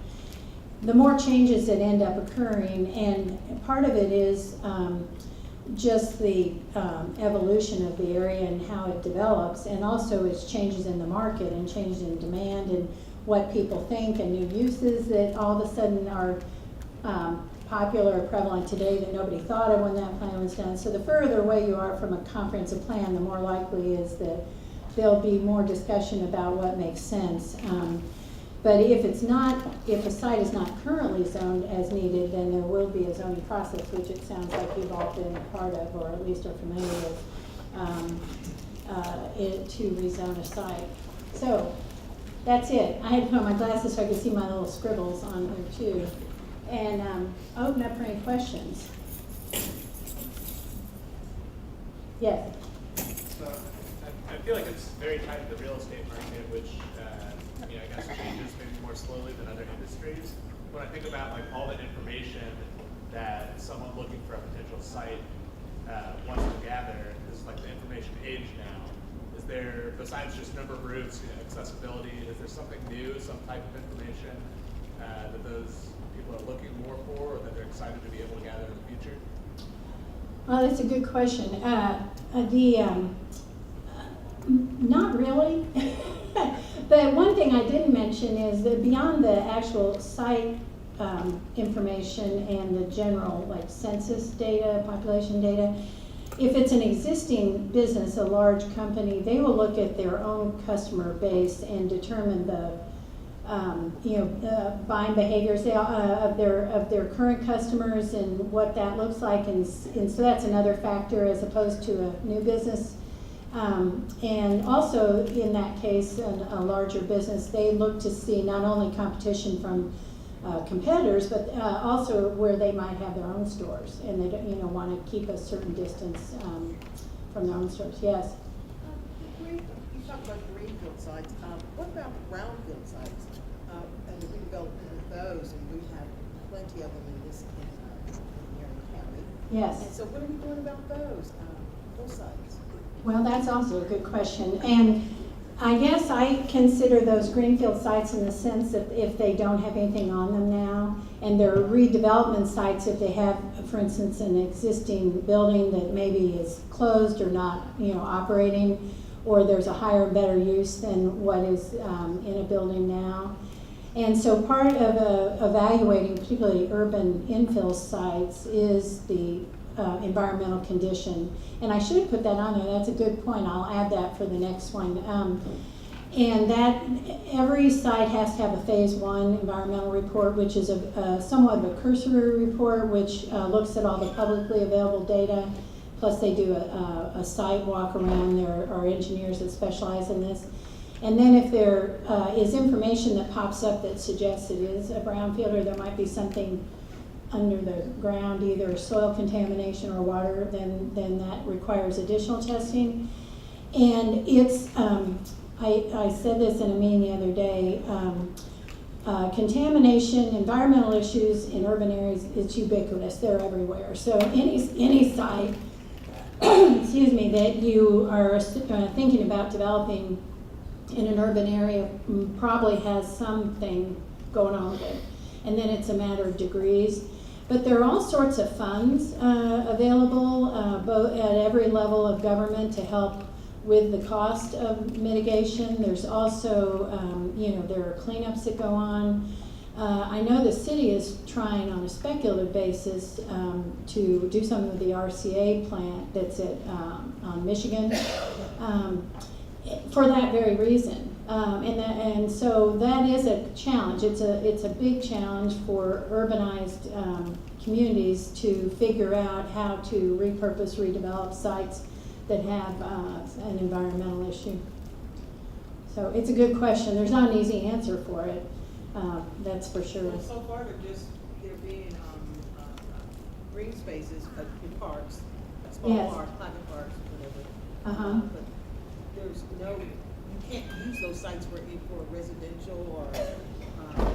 the more changes that end up occurring. And part of it is just the evolution of the area and how it develops, and also it's changes in the market and changes in demand and what people think, and new uses that all of a sudden are popular or prevalent today that nobody thought of when that plan was done. So the further away you are from a comprehensive plan, the more likely is that there'll be more discussion about what makes sense. But if a site is not currently zoned as needed, then there will be a zoning process, which it sounds like you've all been a part of, or at least are familiar with, to rezone a site. So that's it. I had to put on my glasses so I could see my little scribbles on here too. And open up for any questions. Yes? So I feel like it's very tied to the real estate market, which I guess changes maybe more slowly than other industries. When I think about like all the information that someone looking for a potential site wants to gather, is like the information age now. Is there, besides just number of roofs, accessibility, is there something new, some type of information that those people are looking more for, or that they're excited to be able to gather in the future? Well, that's a good question. Not really. But one thing I didn't mention is that beyond the actual site information and the general like census data, population data, if it's an existing business, a large company, they will look at their own customer base and determine the buying behaviors of their current customers and what that looks like, and so that's another factor as opposed to a new business. And also in that case, a larger business, they look to see not only competition from competitors, but also where they might have their own stores, and they want to keep a certain distance from their own stores. Yes. You talk about greenfield sites. What about brownfield sites and the redevelopment of those? And we have plenty of them in Marion County. Yes. And so what are we doing about those sites? Well, that's also a good question. And I guess I consider those greenfield sites in the sense that if they don't have anything on them now, and they're redevelopment sites if they have, for instance, an existing building that maybe is closed or not, operating, or there's a higher and better use than what is in a building now. And so part of evaluating particularly urban infill sites is the environmental condition. And I should put that on there, that's a good point, I'll add that for the next one. And that every site has to have a phase 1 environmental report, which is somewhat of a cursory report, which looks at all the publicly available data, plus they do a site walk around. There are engineers that specialize in this. And then if there is information that pops up that suggests it is a brownfield, or there might be something under the ground, either soil contamination or water, then that requires additional testing. And it's, I said this in a meeting the other day, contamination, environmental issues in urban areas, it's ubiquitous, they're everywhere. So any site, excuse me, that you are thinking about developing in an urban area probably has something going on with it. And then it's a matter of degrees. But there are all sorts of funds available both at every level of government to help with the cost of mitigation. There's also, there are cleanups that go on. I know the city is trying on a speculative basis to do something with the RCA plant that's on Michigan for that very reason. And so that is a challenge. It's a big challenge for urbanized communities to figure out how to repurpose, redevelop sites that have an environmental issue. So it's a good question. There's not an easy answer for it, that's for sure. Well, so far they're being green spaces in parks, small Yes. parks, private parks, whatever. Uh-huh. But you can't use those sites for residential or.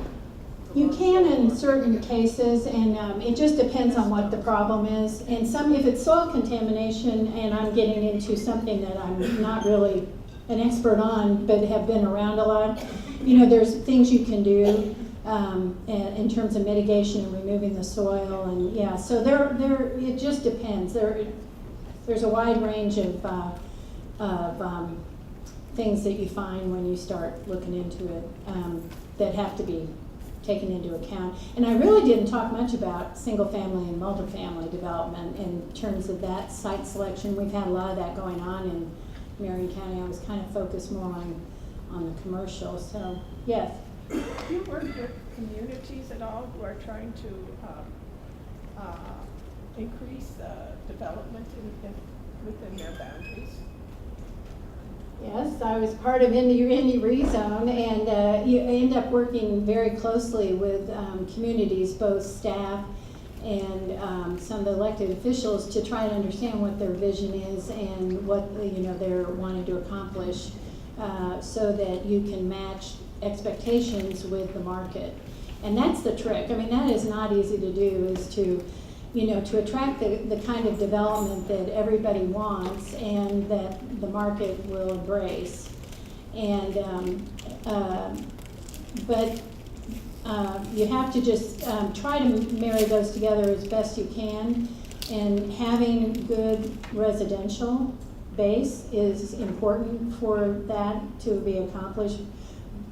You can in commercial certain cases, and it just depends on what the problem is. And if it's soil contamination, and I'm getting into something that I'm not really an expert on, but have been around a lot, there's things you can do in terms of mitigation and removing the soil, and yeah. So it just depends. There's a wide range of things that you find when you start looking into it that have to be taken into account. And I really didn't talk much about single-family and multifamily development in terms of that site selection. We've had a lot of that going on in Marion County. I was kind of focused more on the commercial, so yes. Do you work with communities at all who are trying to increase development within their boundaries? Yes, I was part of Indy Rezone, and you end up working very closely with communities, both staff and some of the elected officials, to try to understand what their vision is and what they're wanting to accomplish, so that you can match expectations with the market. And that's the trick. I mean, that is not easy to do, is to attract the kind of development that everybody wants and that the market will embrace. And, but you have to just try to marry those together as best you can. And having good residential base is important for that to be accomplished,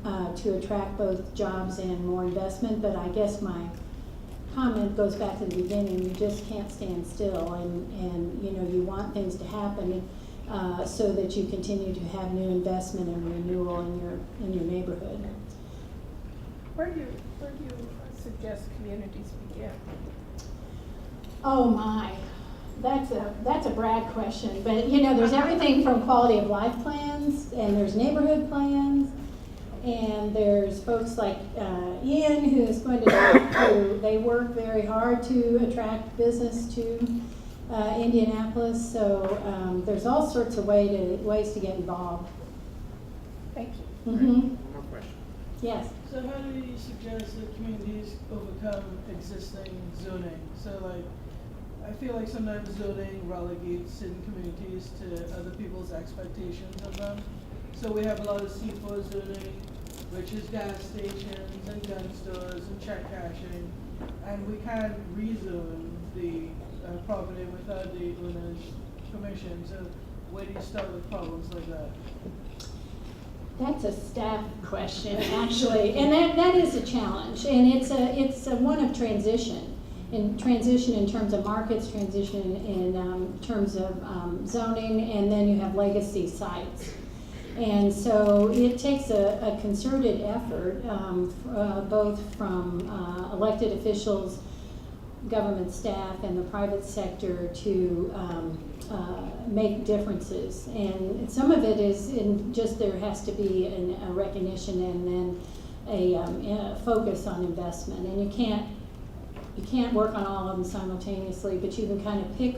to attract both jobs and more investment. But I guess my comment goes back to the beginning. You just can't stand still, and you want things to happen so that you continue to have new investment and renewal in your neighborhood. Where do you suggest communities begin? Oh my, that's a Brad question. But there's everything from quality of life plans, and there's neighborhood plans. And there's folks like Ian, who's going to they work very hard to attract business to Indianapolis. So there's all sorts of ways to get involved. Thank you. Mm-hmm. One more question. Yes. So how do you suggest that communities overcome existing zoning? So I feel like sometimes zoning relegates certain communities to other people's expectations of them. So we have a lot of C4 zoning, which is gas stations and gun stores and check cashing. And we can't rezone the property without the owner's permission. So where do you start with problems like that? That's a staff question, actually, and that is a challenge, and it's a one of transition, in terms of markets, transition in terms of zoning, and then you have legacy sites. And so it takes a concerted effort, both from elected officials, government staff, and the private sector to make differences. And some of it is in just there has to be a recognition and then a focus on investment. And you can't work on all of them simultaneously, but you can kind of pick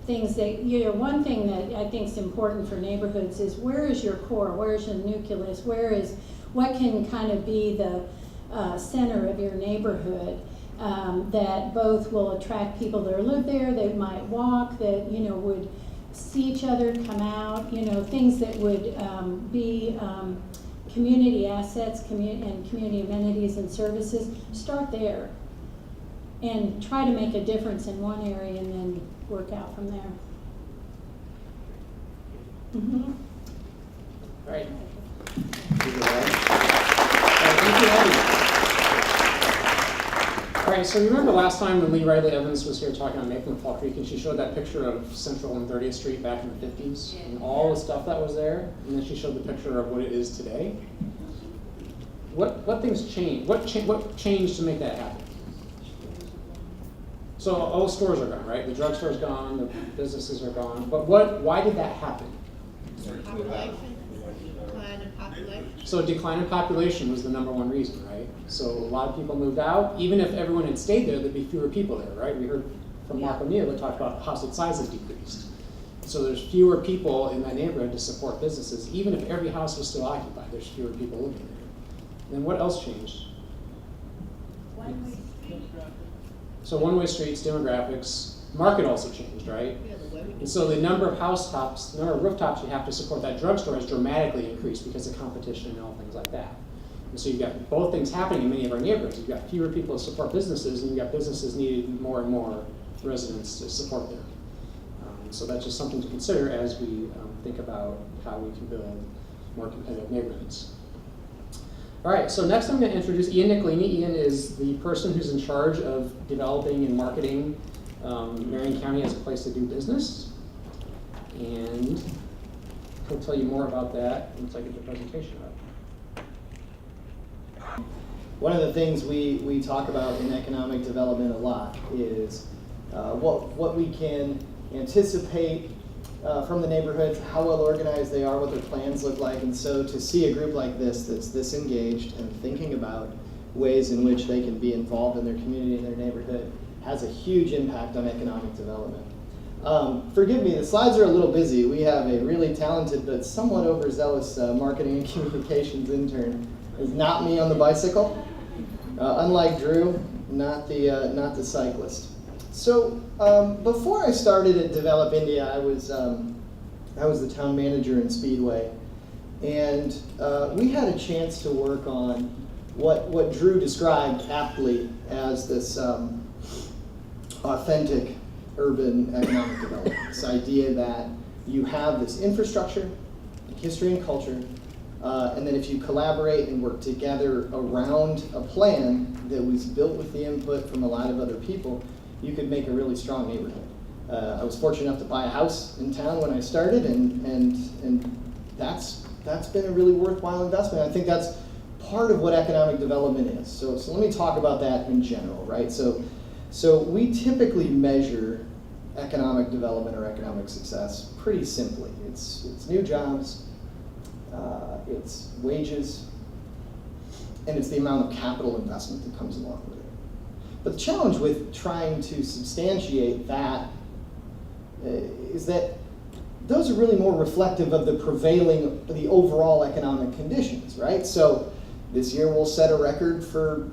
things that, one thing that I think is important for neighborhoods is where is your core, where is your nucleus, what can kind of be the center of your neighborhood that both will attract people that live there, that might walk, that, would see each other, come out, things that would be community assets, and community amenities and services. Start there and try to make a difference in one area and then work out from there. Mm-hmm. All right. Thank you, Abby. All right, so remember last time when Lee Riley Evans was here talking on Maple and Fall Creek, and she showed that picture of Central and 30th Street back in the 50s, and all the stuff that was there, and then she showed the picture of what it is today. What things changed? What changed to make that happen? So all the stores are gone, right? The drugstore's gone, the businesses are gone, but why did that happen? Population, decline in population. So decline in population was the number one reason, right? So a lot of people moved out. Even if everyone had stayed there, there'd be fewer people there, right? We heard from Mark O'Neill that talked about household sizes decreased. So there's fewer people in that neighborhood to support businesses. Even if every house was still occupied, there's fewer people living there. Then what else changed? One-way street. So one-way streets, demographics, market also changed, right? And so the number of rooftops you have to support that drugstore has dramatically increased because of competition and all things like that. And so you've got both things happening in many of our neighborhoods. You've got fewer people to support businesses, and you've got businesses needing more and more residents to support them. So that's just something to consider as we think about how we can build more competitive neighborhoods. All right, so next I'm going to introduce Ian Niccolini. Ian is the person who's in charge of developing and marketing Marion County as a place to do business. And he'll tell you more about that once I get the presentation up. One of the things we talk about in economic development a lot is what we can anticipate from the neighborhoods, how well organized they are, what their plans look like. And so to see a group like this that's this engaged and thinking about ways in which they can be involved in their community and their neighborhood has a huge impact on economic development. Forgive me, the slides are a little busy. We have a really talented but somewhat overzealous marketing and communications intern. It's not me on the bicycle. Unlike Drew, not the cyclist. So before I started at Develop India, I was the town manager in Speedway, and we had a chance to work on what Drew described aptly as this authentic urban economic development. This idea that you have this infrastructure, history and culture, and then if you collaborate and work together around a plan that was built with the input from a lot of other people, you could make a really strong neighborhood. I was fortunate enough to buy a house in town when I started, and that's been a really worthwhile investment. I think that's part of what economic development is. So let me talk about that in general, right? So we typically measure economic development or economic success pretty simply. It's new jobs, it's wages, and it's the amount of capital investment that comes along with it. But the challenge with trying to substantiate that is that those are really more reflective of the overall economic conditions, right? So this year we'll set a record for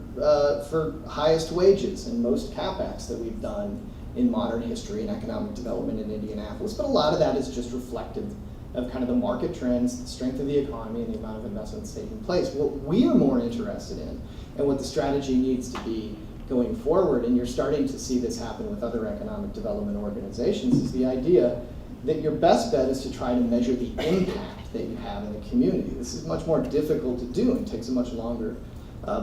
highest wages and most CapEx that we've done in modern history and economic development in Indianapolis. But a lot of that is just reflective of kind of the market trends, the strength of the economy, and the amount of investments taking place. What we are more interested in, and what the strategy needs to be going forward, and you're starting to see this happen with other economic development organizations, is the idea that your best bet is to try to measure the impact that you have in the community. This is much more difficult to do and takes a much longer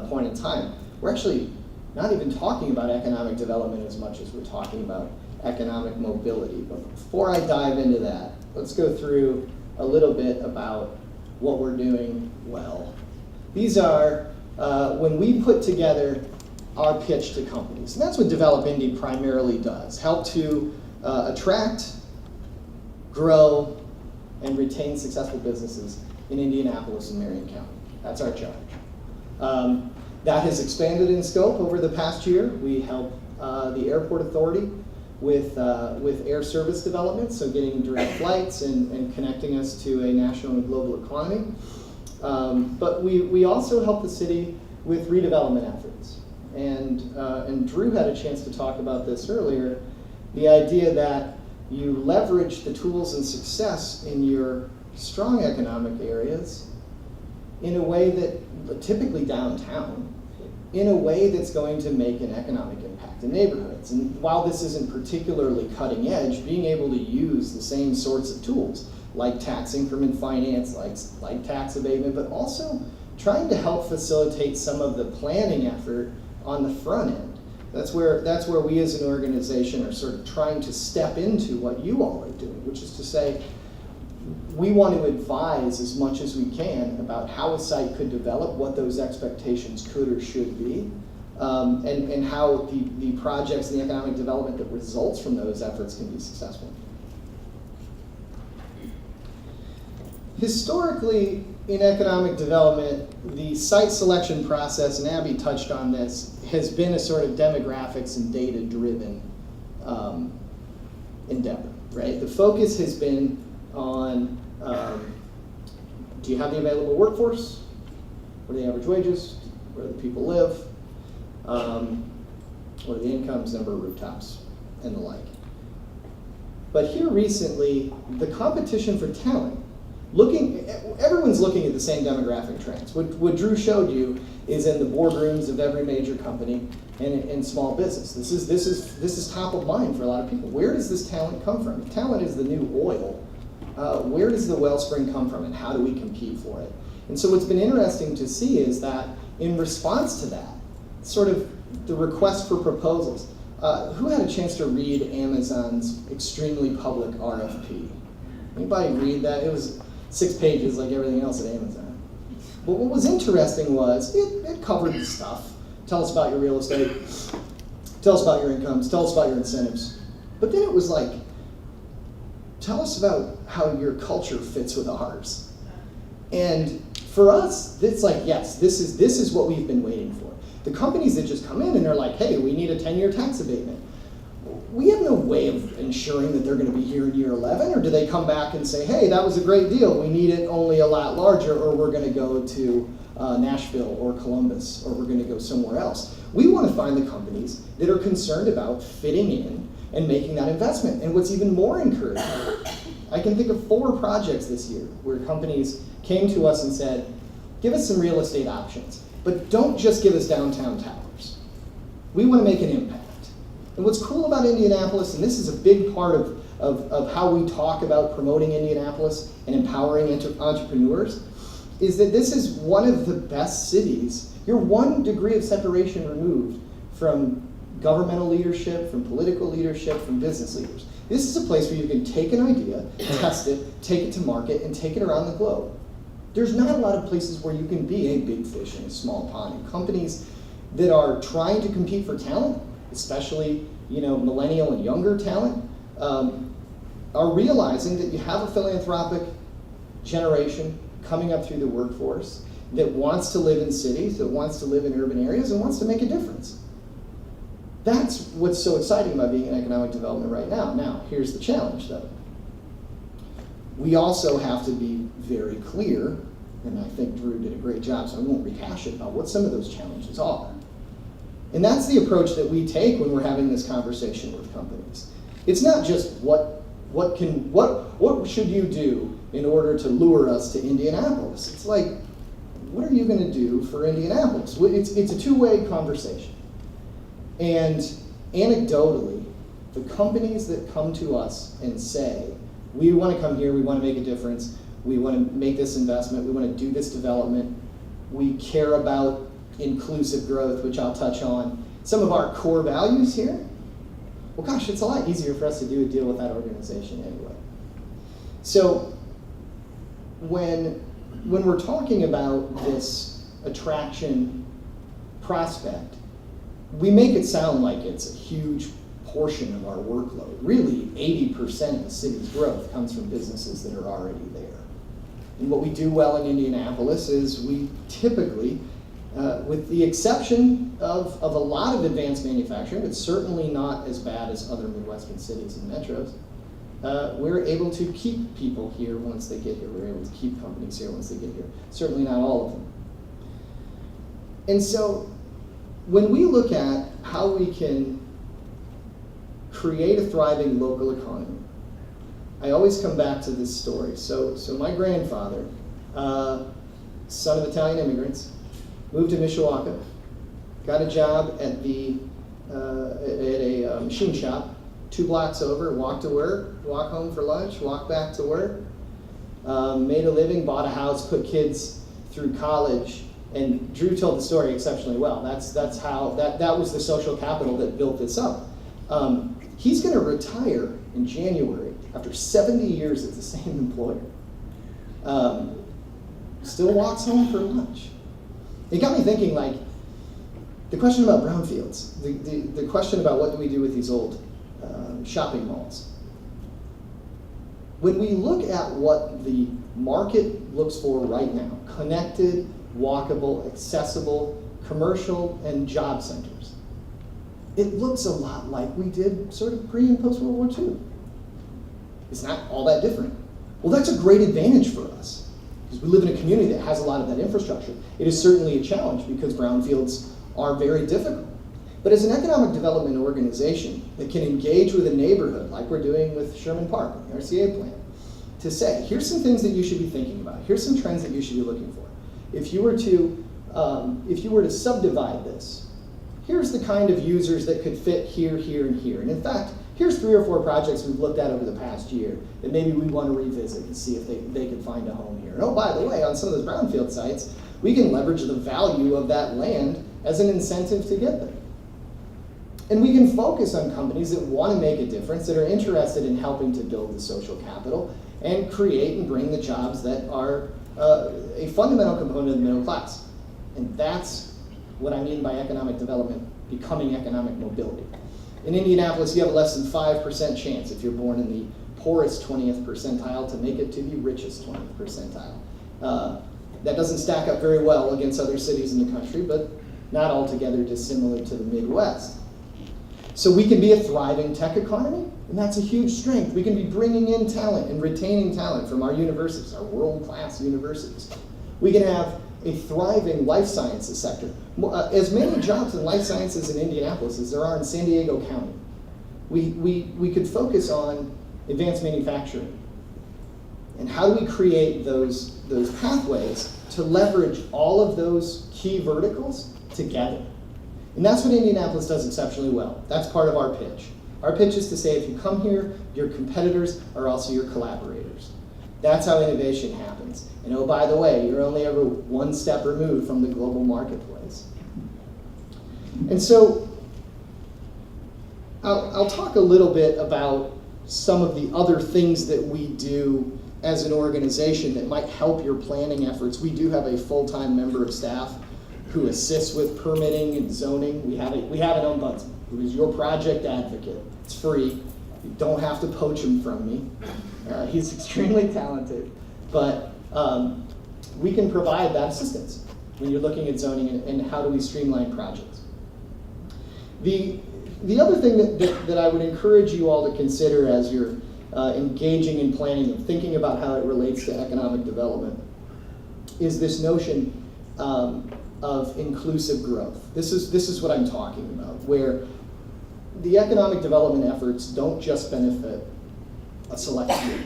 point in time. We're actually not even talking about economic development as much as we're talking about economic mobility. But before I dive into that, let's go through a little bit about what we're doing well. These are, when we put together our pitch to companies, and that's what Develop Indy primarily does, help to attract, grow, and retain successful businesses in Indianapolis and Marion County. That's our charge. That has expanded in scope over the past year. We help the airport authority with air service development, so getting direct flights and connecting us to a national and global economy. But we also help the city with redevelopment efforts. And Drew had a chance to talk about this earlier, the idea that you leverage the tools and success in your strong economic areas in a way that, typically downtown, in a way that's going to make an economic impact in neighborhoods. And while this isn't particularly cutting edge, being able to use the same sorts of tools, like tax increment finance, like tax abatement, but also trying to help facilitate some of the planning effort on the front end. That's where we as an organization are sort of trying to step into what you all are doing, which is to say, we want to advise as much as we can about how a site could develop, what those expectations could or should be, and how the projects and the economic development that results from those efforts can be successful. Historically, in economic development, the site selection process, and Abby touched on this, has been a sort of demographics and data-driven endeavor, right? The focus has been on, do you have the available workforce? What are the average wages? Where do the people live? What are the incomes, number of rooftops, and the like. But here recently, the competition for talent, everyone's looking at the same demographic trends. What Drew showed you is in the boardrooms of every major company and in small business. This is top of mind for a lot of people. Where does this talent come from? If talent is the new oil, where does the wellspring come from, and how do we compete for it? And so what's been interesting to see is that in response to that, sort of the request for proposals, who had a chance to read Amazon's extremely public RFP? Anybody read that? It was 6 pages like everything else at Amazon. But what was interesting was it covered the stuff. Tell us about your real estate. Tell us about your incomes. Tell us about your incentives. But then it was like, tell us about how your culture fits with ours. And for us, it's like, yes, this is what we've been waiting for. The companies that just come in and they're like, hey, we need a 10-year tax abatement. We have no way of ensuring that they're going to be here in year 11, or do they come back and say, hey, that was a great deal, we need it only a lot larger, or we're going to go to Nashville or Columbus, or we're going to go somewhere else. We want to find the companies that are concerned about fitting in and making that investment. And what's even more encouraging, I can think of 4 projects this year where companies came to us and said, give us some real estate options, but don't just give us downtown towers. We want to make an impact. And what's cool about Indianapolis, and this is a big part of how we talk about promoting Indianapolis and empowering entrepreneurs, is that this is one of the best cities. You're 1 degree of separation removed from governmental leadership, from political leadership, from business leaders. This is a place where you can take an idea, test it, take it to market, and take it around the globe. There's not a lot of places where you can be a big fish in a small pond. And companies that are trying to compete for talent, especially millennial and younger talent, are realizing that you have a philanthropic generation coming up through the workforce that wants to live in cities, that wants to live in urban areas, and wants to make a difference. That's what's so exciting about being in economic development right now. Now, here's the challenge, though. We also have to be very clear, and I think Drew did a great job, so I won't rehash it, about what some of those challenges are. And that's the approach that we take when we're having this conversation with companies. It's not just what what should you do in order to lure us to Indianapolis? It's like, what are you going to do for Indianapolis? It's a two-way conversation. And anecdotally, the companies that come to us and say, we want to come here, we want to make a difference, we want to make this investment, we want to do this development, we care about inclusive growth, which I'll touch on, some of our core values here, well, gosh, it's a lot easier for us to do a deal with that organization anyway. So when we're talking about this attraction prospect, we make it sound like it's a huge portion of our workload. Really, 80% of the city's growth comes from businesses that are already there. And what we do well in Indianapolis is we typically, with the exception of a lot of advanced manufacturing, but certainly not as bad as other Midwestern cities and metros, we're able to keep people here once they get here. We're able to keep companies here once they get here. Certainly not all of them. And so when we look at how we can create a thriving local economy, I always come back to this story. So my grandfather, son of Italian immigrants, moved to Mishawaka, got a job at a machine shop 2 blocks over, walked to work, walked home for lunch, walked back to work, made a living, bought a house, put kids through college, and Drew told the story exceptionally well. That's how that was the social capital that built this up. He's going to retire in January after 70 years at the same employer. Still walks home for lunch. It got me thinking, like, the question about brownfields, the question about what do we do with these old shopping malls. When we look at what the market looks for right now, connected, walkable, accessible, commercial, and job centers, it looks a lot like we did sort of pre and post World War II. It's not all that different. Well, that's a great advantage for us, because we live in a community that has a lot of that infrastructure. It is certainly a challenge because brownfields are very difficult. But as an economic development organization that can engage with a neighborhood, like we're doing with Sherman Park, the RCA plan, to say, here's some things that you should be thinking about. Here's some trends that you should be looking for. If you were to subdivide this, here's the kind of users that could fit here, here, and here. And in fact, here's 3 or 4 projects we've looked at over the past year that maybe we want to revisit and see if they can find a home here. And oh, by the way, on some of those brownfield sites, we can leverage the value of that land as an incentive to get there. And we can focus on companies that want to make a difference, that are interested in helping to build the social capital and create and bring the jobs that are a fundamental component of the middle class. And that's what I mean by economic development becoming economic mobility. In Indianapolis, you have a less than 5% chance if you're born in the poorest 20th percentile to make it to the richest 20th percentile. That doesn't stack up very well against other cities in the country, but not altogether dissimilar to the Midwest. So we can be a thriving tech economy, and that's a huge strength. We can be bringing in talent and retaining talent from our universities, our world-class universities. We can have a thriving life sciences sector. As many jobs in life sciences in Indianapolis as there are in San Diego County. We could focus on advanced manufacturing. And how do we create those pathways to leverage all of those key verticals together? And that's what Indianapolis does exceptionally well. That's part of our pitch. Our pitch is to say, if you come here, your competitors are also your collaborators. That's how innovation happens. And oh, by the way, you're only ever one step removed from the global marketplace. And so I'll talk a little bit about some of the other things that we do as an organization that might help your planning efforts. We do have a full-time member of staff who assists with permitting and zoning. We have an ombudsman who is your project advocate. It's free. You don't have to poach him from me. He's extremely talented, but we can provide that assistance when you're looking at zoning and how do we streamline projects. The other thing that I would encourage you all to consider as you're engaging in planning and thinking about how it relates to economic development is this notion of inclusive growth. This is what I'm talking about, where the economic development efforts don't just benefit a select few.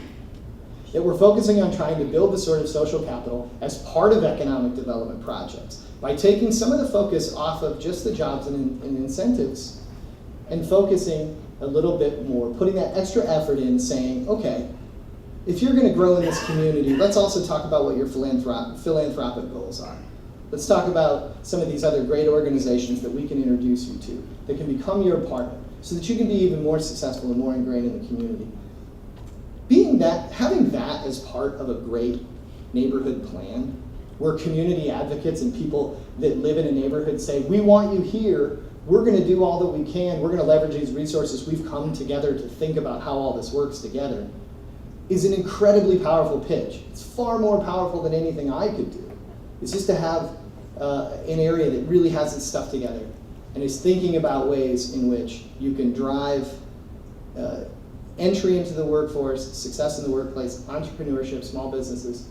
That we're focusing on trying to build the sort of social capital as part of economic development projects by taking some of the focus off of just the jobs and incentives and focusing a little bit more, putting that extra effort in saying, okay, if you're going to grow in this community, let's also talk about what your philanthropic goals are. Let's talk about some of these other great organizations that we can introduce you to that can become your partner so that you can be even more successful and more ingrained in the community. Having that as part of a great neighborhood plan, where community advocates and people that live in a neighborhood say, we want you here, we're going to do all that we can, we're going to leverage these resources, we've come together to think about how all this works together, is an incredibly powerful pitch. It's far more powerful than anything I could do. It's just to have an area that really has its stuff together and is thinking about ways in which you can drive entry into the workforce, success in the workplace, entrepreneurship, small businesses.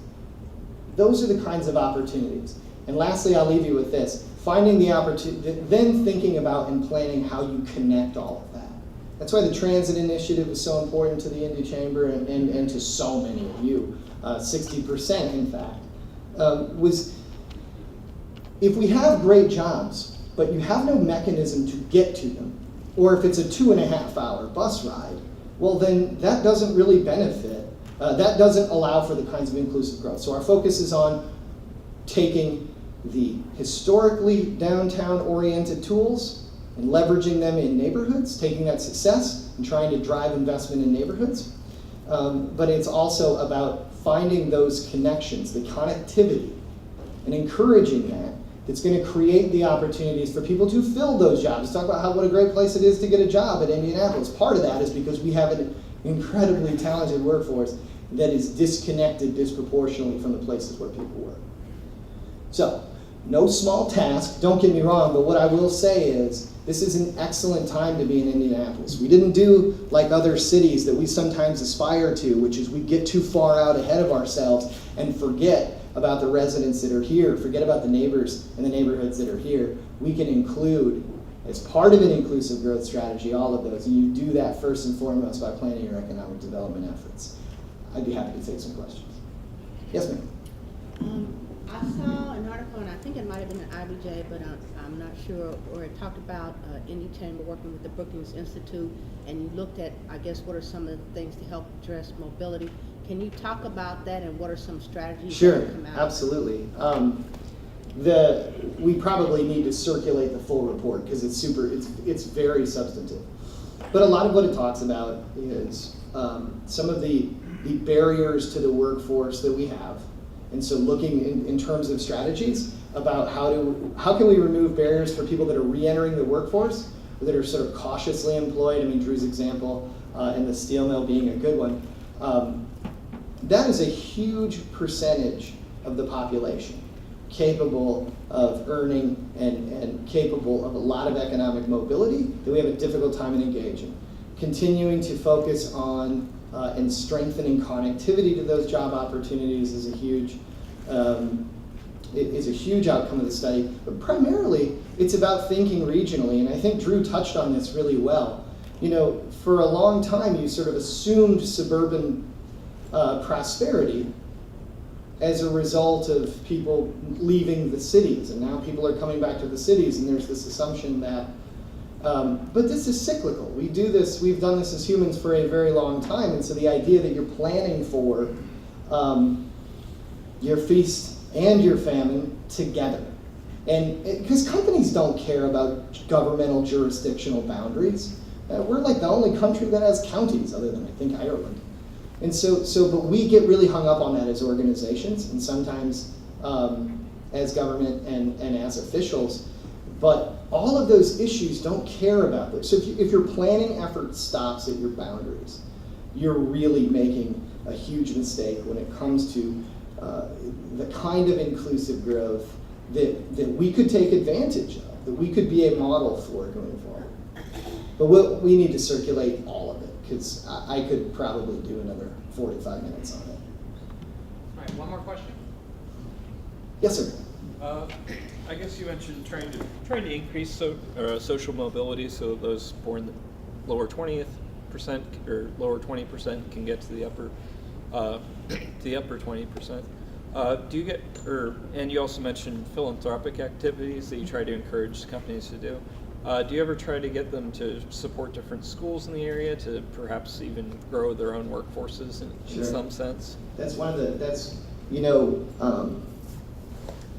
Those are the kinds of opportunities. And lastly, I'll leave you with this. Finding the opportunity, then thinking about and planning how you connect all of that. That's why the transit initiative is so important to the Indy Chamber and to so many of you. 60%, in fact, was if we have great jobs, but you have no mechanism to get to them, or if it's a 2.5-hour bus ride, well then that doesn't really benefit. That doesn't allow for the kinds of inclusive growth. So our focus is on taking the historically downtown-oriented tools and leveraging them in neighborhoods, taking that success and trying to drive investment in neighborhoods. But it's also about finding those connections, the connectivity, and encouraging that. It's going to create the opportunities for people to fill those jobs. Talk about what a great place it is to get a job at Indianapolis. Part of that is because we have an incredibly talented workforce that is disconnected disproportionately from the places where people work. So, no small task, don't get me wrong, but what I will say is this is an excellent time to be in Indianapolis. We didn't do like other cities that we sometimes aspire to, which is we get too far out ahead of ourselves and forget about the residents that are here, forget about the neighbors and the neighborhoods that are here. We can include, as part of an inclusive growth strategy, all of those. And you do that first and foremost by planning your economic development efforts. I'd be happy to take some questions. Yes, ma'am. I saw an article, and I think it might have been an IBJ, but I'm not sure, where it talked about Indy Chamber working with the Brookings Institute, and you looked at, I guess, what are some of the things to help address mobility. Can you talk about that, and what are some strategies Sure, that come out? absolutely. We probably need to circulate the full report because it's very substantive. But a lot of what it talks about is some of the barriers to the workforce that we have. And so looking in terms of strategies about how can we remove barriers for people that are re-entering the workforce, or that are sort of cautiously employed. I mean, Drew's example in the steel mill being a good one. That is a huge percentage of the population capable of earning and capable of a lot of economic mobility that we have a difficult time in engaging. Continuing to focus on and strengthening connectivity to those job opportunities is a huge outcome of the study. But primarily, it's about thinking regionally, and I think Drew touched on this really well. You know, for a long time, you sort of assumed suburban prosperity as a result of people leaving the cities, and now people are coming back to the cities, and there's this assumption that, but this is cyclical. We've done this as humans for a very long time, and so the idea that you're planning for your feast and your famine together, and because companies don't care about governmental jurisdictional boundaries. We're like the only country that has counties, other than I think Ireland. And but we get really hung up on that as organizations, and sometimes as government and as officials. But all of those issues don't care about this. So if your planning effort stops at your boundaries, you're really making a huge mistake when it comes to the kind of inclusive growth that we could take advantage of, that we could be a model for going forward. But we need to circulate all of it, because I could probably do another 45 minutes on it. All right, one more question? Yes, sir. I guess you mentioned trying to increase social mobility, so those born the lower 20th or lower 20% can get to the upper 20%. Do you get, and you also mentioned philanthropic activities that you try to encourage companies to do. Do you ever try to get them to support different schools in the area to perhaps even grow their own workforces in some sense? That's one of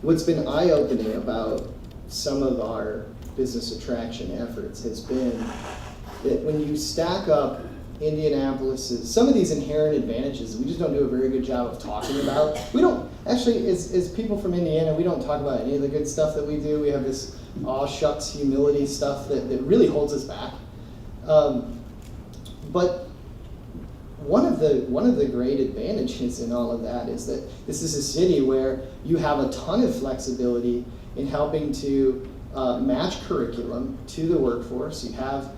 what's been eye-opening about some of our business attraction efforts has been that when you stack up Indianapolis's, some of these inherent advantages we just don't do a very good job of talking about. We don't, actually, as people from Indiana, we don't talk about any of the good stuff that we do. We have this aw shucks humility stuff that really holds us back. But one of the great advantages in all of that is that this is a city where you have a ton of flexibility in helping to match curriculum to the workforce. You have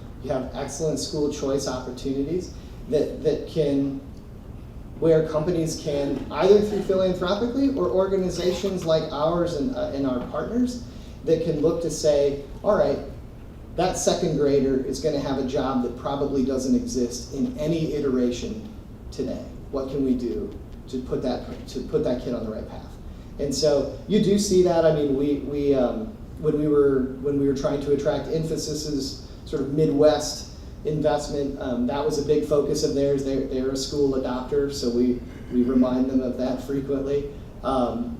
excellent school choice opportunities that can, where companies can, either through philanthropically or organizations like ours and our partners, that can look to say, all right, that second grader is going to have a job that probably doesn't exist in any iteration today. What can we do to put that kid on the right path? And so you do see that. I mean, we when we were trying to attract Infosys's sort of Midwest investment, that was a big focus of theirs. They're a school adopter, so we remind them of that frequently.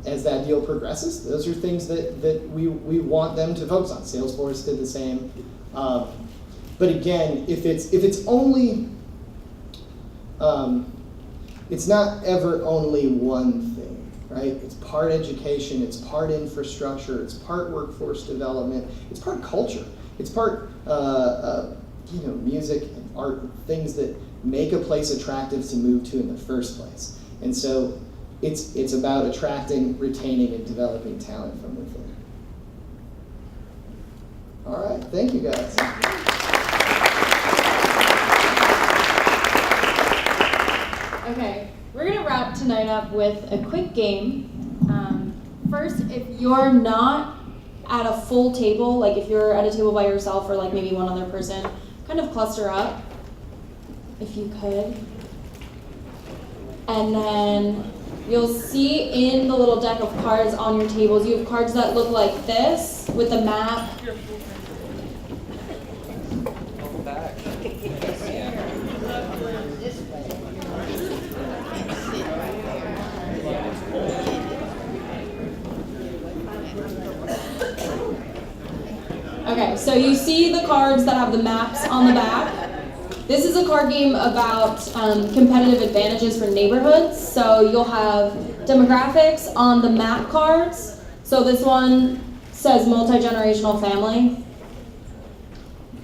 As that deal progresses, those are things that we want them to focus on. Salesforce did the same. But again, if it's only, it's not ever only one thing, right? It's part education, it's part infrastructure, it's part workforce development, it's part culture, it's part music and art, things that make a place attractive to move to in the first place. And so it's about attracting, retaining, and developing talent from within. All right, thank you guys. Okay, we're gonna wrap tonight up with a quick game. First, if you're not at a full table, like if you're at a table by yourself or like maybe one other person, kind of cluster up, if you could. And then you'll see in the little deck of cards on your tables, you have cards that look like this with a map. Okay, so you see the cards that have the maps on the back. This is a card game about competitive advantages for neighborhoods. So you'll have demographics on the map cards. So this one says multi-generational family.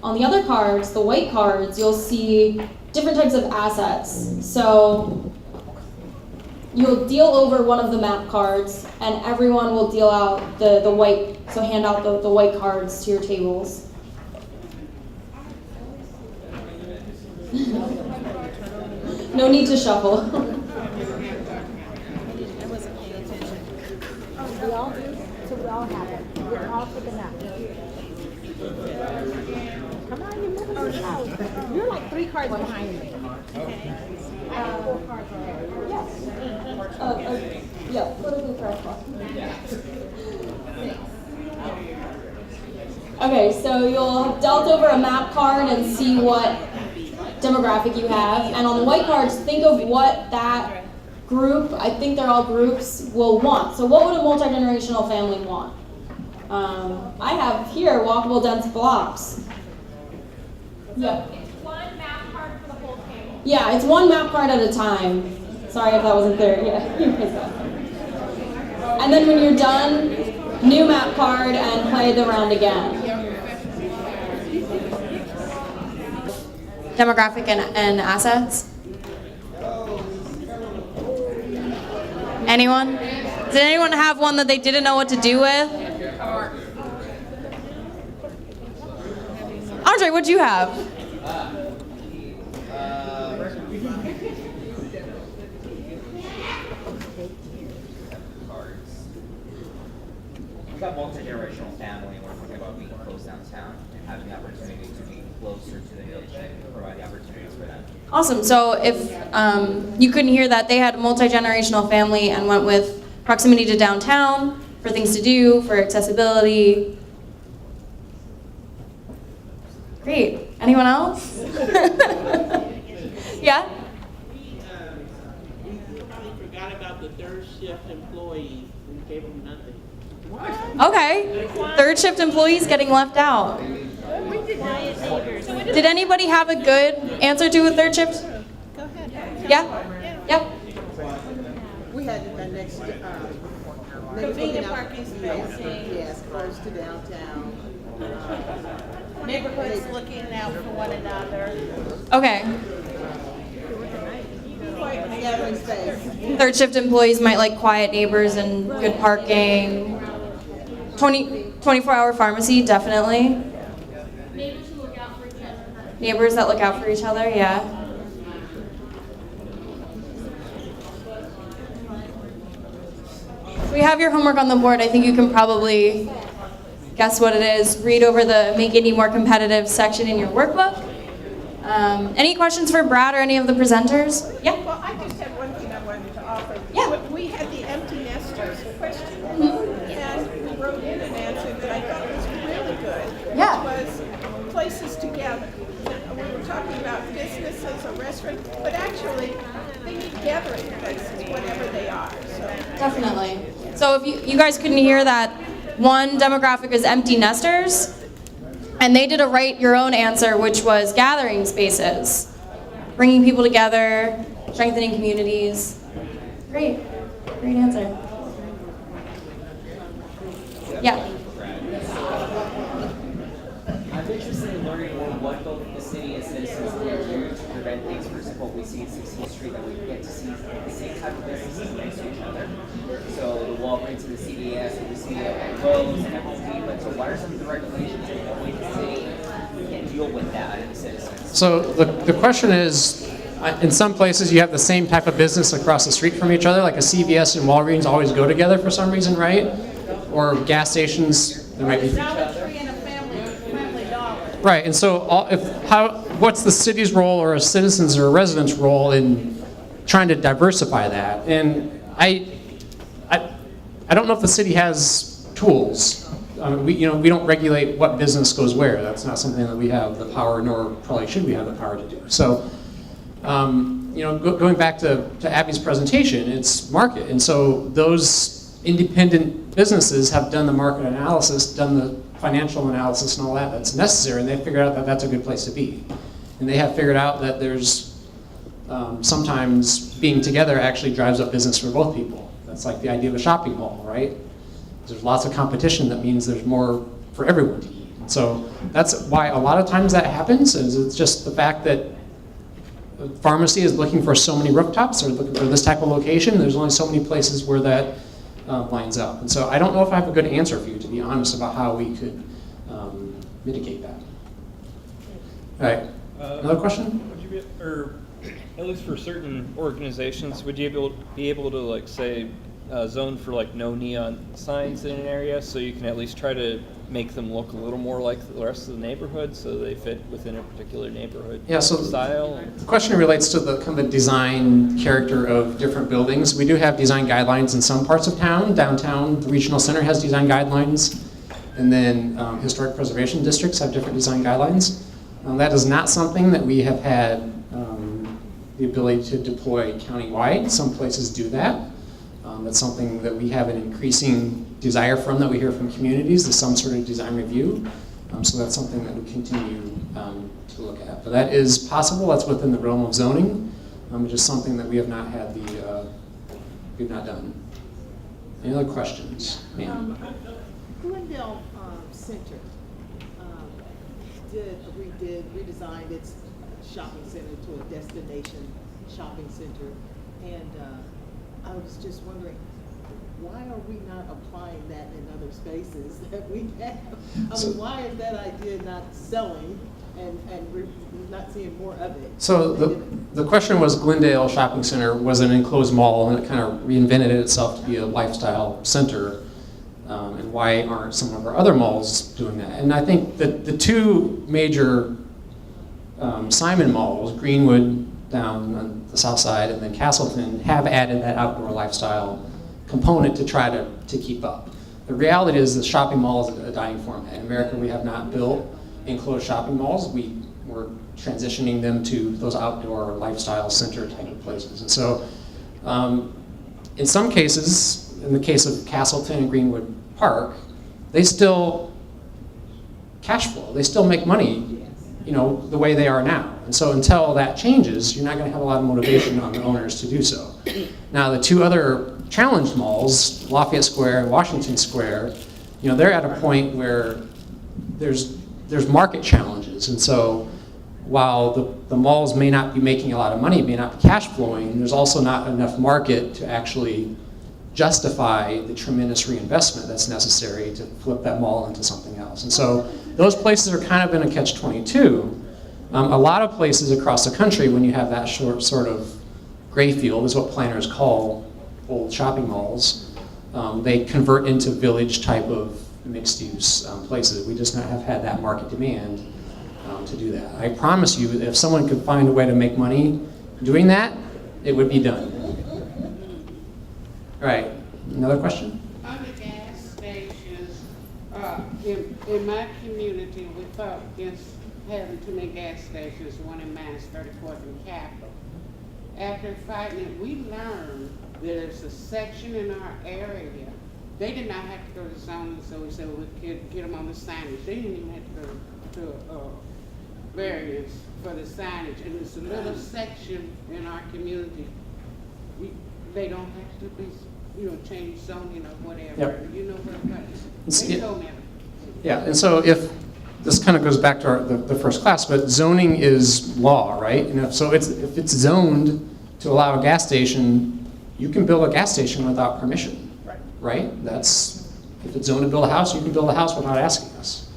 On the other cards, the white cards, you'll see different types of assets. So you'll deal over one of the map cards, and everyone will deal out the white, so hand out the white cards to your tables. No need to shuffle. We all do, so we all have it. We're all picking up. Come on, you're moving this out. You're like 3 cards behind me. Okay. I have 4 cards already. Yes. Yeah, put a blue card. Okay, so you'll have dealt over a map card and see what demographic you have. And on the white cards, think of what that group, I think they're all groups, will want. So what would a multi-generational family want? I have here walkable dense blocks. Yeah. It's 1 map card for the whole table. Yeah, it's 1 map card at a time. Sorry if that wasn't clear. Yeah, you guys got it. And then when you're done, new map card and play the round again. Demographic and assets? Anyone? Did anyone have one that they didn't know what to do with? Andre, what'd you have? We've got multi-generational family, and we're talking about being close downtown and having the opportunity to be closer to the village and provide opportunities for them. Awesome. So if you couldn't hear that, they had a multi-generational family and went with proximity to downtown for things to do, for accessibility. Great. Anyone else? Yeah? We probably forgot about the third shift employees. We gave them nothing. Okay. Third shift employees getting left out. Did anybody have a good answer to a third shift? Go ahead. Yeah? Yep. We had a next, Convenient parking spaces. Yes, close to downtown. Neighborhoods looking out for one another. Okay. Gathering space. Third shift employees might like quiet neighbors and good parking. 24-hour pharmacy, definitely. Neighbors who look out for each other. Neighbors that look out for each other, yeah. We have your homework on the board. I think you can probably guess what it is. Read over the Make Indy More Competitive section in your workbook. Any questions for Brad or any of the presenters? Yeah? Well, I just have one thing I wanted to offer. Yeah. We had the empty nesters question. And we wrote in an answer that I thought was really good. Yeah. Which was places together. We were talking about businesses or restaurants, but actually they need gathering places, whatever they are. So. Definitely. So if you guys couldn't hear that, one demographic is empty nesters, and they did a write your own answer, which was gathering spaces, bringing people together, strengthening communities. Great answer. Yeah. I'm interested in learning more what both the city and citizens can do to prevent things, for example, we see in 16th Street that we get to see the same type of businesses next to each other. So the Walgreens and the CVS and the CVS Lowe's and Home Depot. So what are some of the regulations and what way the city can deal with that and the citizens? So the question is, in some places you have the same type of business across the street from each other, like a CVS and Walgreens always go together for some reason, right? Or gas stations, there might be. Dollar Tree and a family dollar. Right, and so what's the city's role or a citizen's or a resident's role in trying to diversify that? And I don't know if the city has tools. We don't regulate what business goes where. That's not something that we have the power, nor probably should we have the power to do. So, going back to Abby's presentation, it's market, and so those independent businesses have done the market analysis, done the financial analysis and all that that's necessary, and they've figured out that that's a good place to be. And they have figured out that there's sometimes being together actually drives up business for both people. That's like the idea of a shopping mall, right? There's lots of competition, that means there's more for everyone to eat. And so that's why a lot of times that happens, is it's just the fact that a pharmacy is looking for so many rooftops or looking for this type of location. There's only so many places where that lines up. And so I don't know if I have a good answer for you, to be honest, about how we could mitigate that. All right, another question? Would you or at least for certain organizations, would you be able to like say zone for like no neon signs in an area, so you can at least try to make them look a little more like the rest of the neighborhood, so they fit within a particular neighborhood style? The question relates to the kind of design character of different buildings. We do have design guidelines in some parts of town. Downtown, the regional center has design guidelines, and then historic preservation districts have different design guidelines. That is not something that we have had the ability to deploy countywide. Some places do that. That's something that we have an increasing desire from, that we hear from communities, is some sort of design review. So that's something that we continue to look at. But that is possible. That's within the realm of zoning. It's just something that we have not had we've not done. Any other questions? Glendale Center redesigned its shopping center to a destination shopping center, and I was just wondering, why are we not applying that in other spaces that we have? I mean, why is that idea not selling and we're not seeing more of it? So the question was, Glendale Shopping Center was an enclosed mall, and it kind of reinvented itself to be a lifestyle center. And why aren't some of our other malls doing that? And I think that the two major Simon malls, Greenwood down on the south side, and then Castleton, have added that outdoor lifestyle component to try to keep up. The reality is the shopping mall is a dying format. In America, we have not built enclosed shopping malls. We're transitioning them to those outdoor lifestyle center type of places. And so in some cases, in the case of Castleton and Greenwood Park, they still cash flow. They still make money, you know, the way they are now. And so until that changes, you're not going to have a lot of motivation on the owners to do so. Now, the two other challenged malls, Lafayette Square and Washington Square, you know, they're at a point where there's market challenges. And so while the malls may not be making a lot of money, may not be cash flowing, there's also not enough market to actually justify the tremendous reinvestment that's necessary to flip that mall into something else. And so those places are kind of in a catch-22. A lot of places across the country, when you have that sort of gray field, is what planners call old shopping malls, they convert into village type of mixed-use places. We just not have had that market demand to do that. I promise you that if someone could find a way to make money doing that, it would be done. All right, another question? On the gas stations, in my community, we fought against having too many gas stations, one in Mass, 34th and Capitol. After fighting it, we learned there's a section in our area. They did not have to go to zoning, so we said we could get them on the signage. They didn't even have to go to variance for the signage. And it's a little section in our community. They don't have to be, you know, change zoning or whatever. Yep. You know what I'm saying? They told me. Yeah, and so if this kind of goes back to the first class, but zoning is law, right? And if it's zoned to allow a gas station, you can build a gas station without permission, right? If it's zoned to build a house, you can build a house without asking us.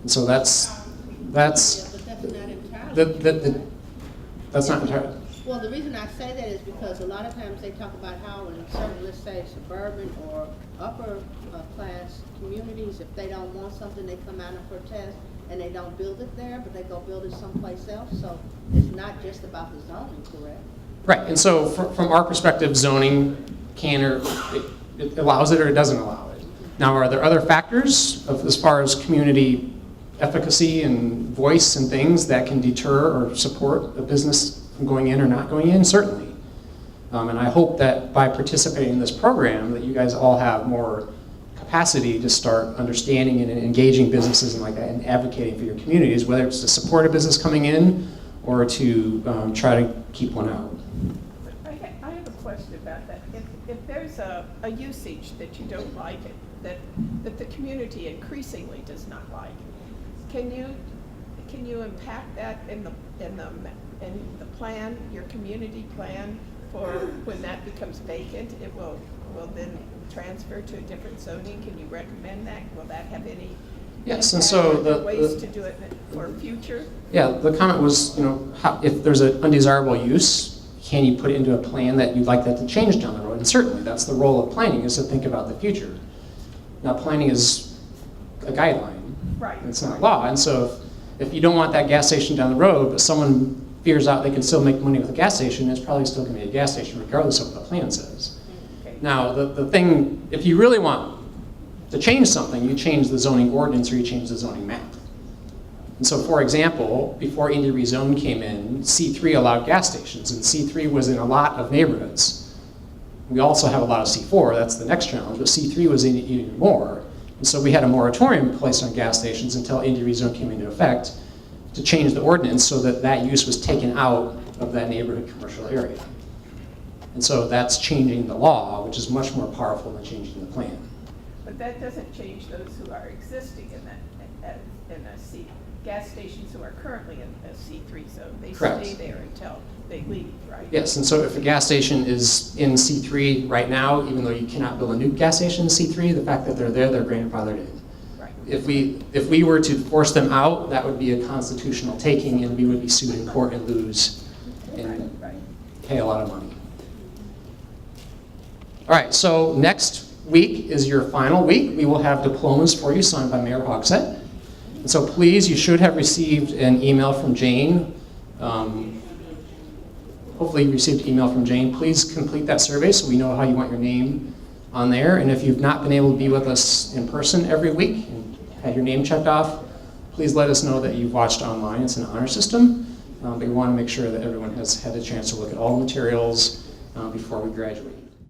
And so that's not entirely. Well, the reason I say that is because a lot of times they talk about how in certain, let's say, suburban or upper class communities, if they don't want something, they come out and protest, and they don't build it there, but they go build it someplace else. So it's not just about the zoning, correct? Right, and so from our perspective, zoning it allows it or it doesn't allow it. Now, are there other factors as far as community efficacy and voice and things that can deter or support a business from going in or not going in? Certainly. And I hope that by participating in this program that you guys all have more capacity to start understanding and engaging businesses and like that and advocating for your communities, whether it's to support a business coming in or to try to keep one out. I have a question about that. If there's a usage that you don't like it, that the community increasingly does not like, can you impact that in the plan, your community plan, for when that becomes vacant, it will then transfer to a different zoning? Can you recommend that? Will that have any? Yes, and so the ways to do it for future? Yeah, the comment was, you know, if there's an undesirable use, can you put it into a plan that you'd like that to change down the road? And certainly, that's the role of planning, is to think about the future. Now, planning is a guideline. Right. It's not law, and so if you don't want that gas station down the road, but someone figures out they can still make money with a gas station, it's probably still going to be a gas station regardless of what the plan says. Okay. Now, the thing, if you really want to change something, you change the zoning ordinance or you change the zoning map. And so, for example, before Indy rezone came in, C3 allowed gas stations, and C3 was in a lot of neighborhoods. We also have a lot of C4, that's the next challenge, but C3 was in even more. And so we had a moratorium placed on gas stations until Indy rezone came into effect to change the ordinance so that that use was taken out of that neighborhood commercial area. And so that's changing the law, which is much more powerful than changing the plan. But that doesn't change those who are existing in a C, gas stations who are currently in a C3 zone. They Correct. Stay there until they leave, right? Yes, and so if a gas station is in C3 right now, even though you cannot build a new gas station in C3, the fact that they're there, they're grandfathered in. Right. If we were to force them out, that would be a constitutional taking, and we would be sued in court and lose and pay a lot of money. All right, so next week is your final week. We will have diplomas for you signed by Mayor Hogsett. And so please, you should have received an email from Jane Hopefully you received an email from Jane. Please complete that survey so we know how you want your name on there. And if you've not been able to be with us in person every week and had your name checked off, please let us know that you've watched online. It's an honor system. But we want to make sure that everyone has had a chance to look at all the materials before we graduate.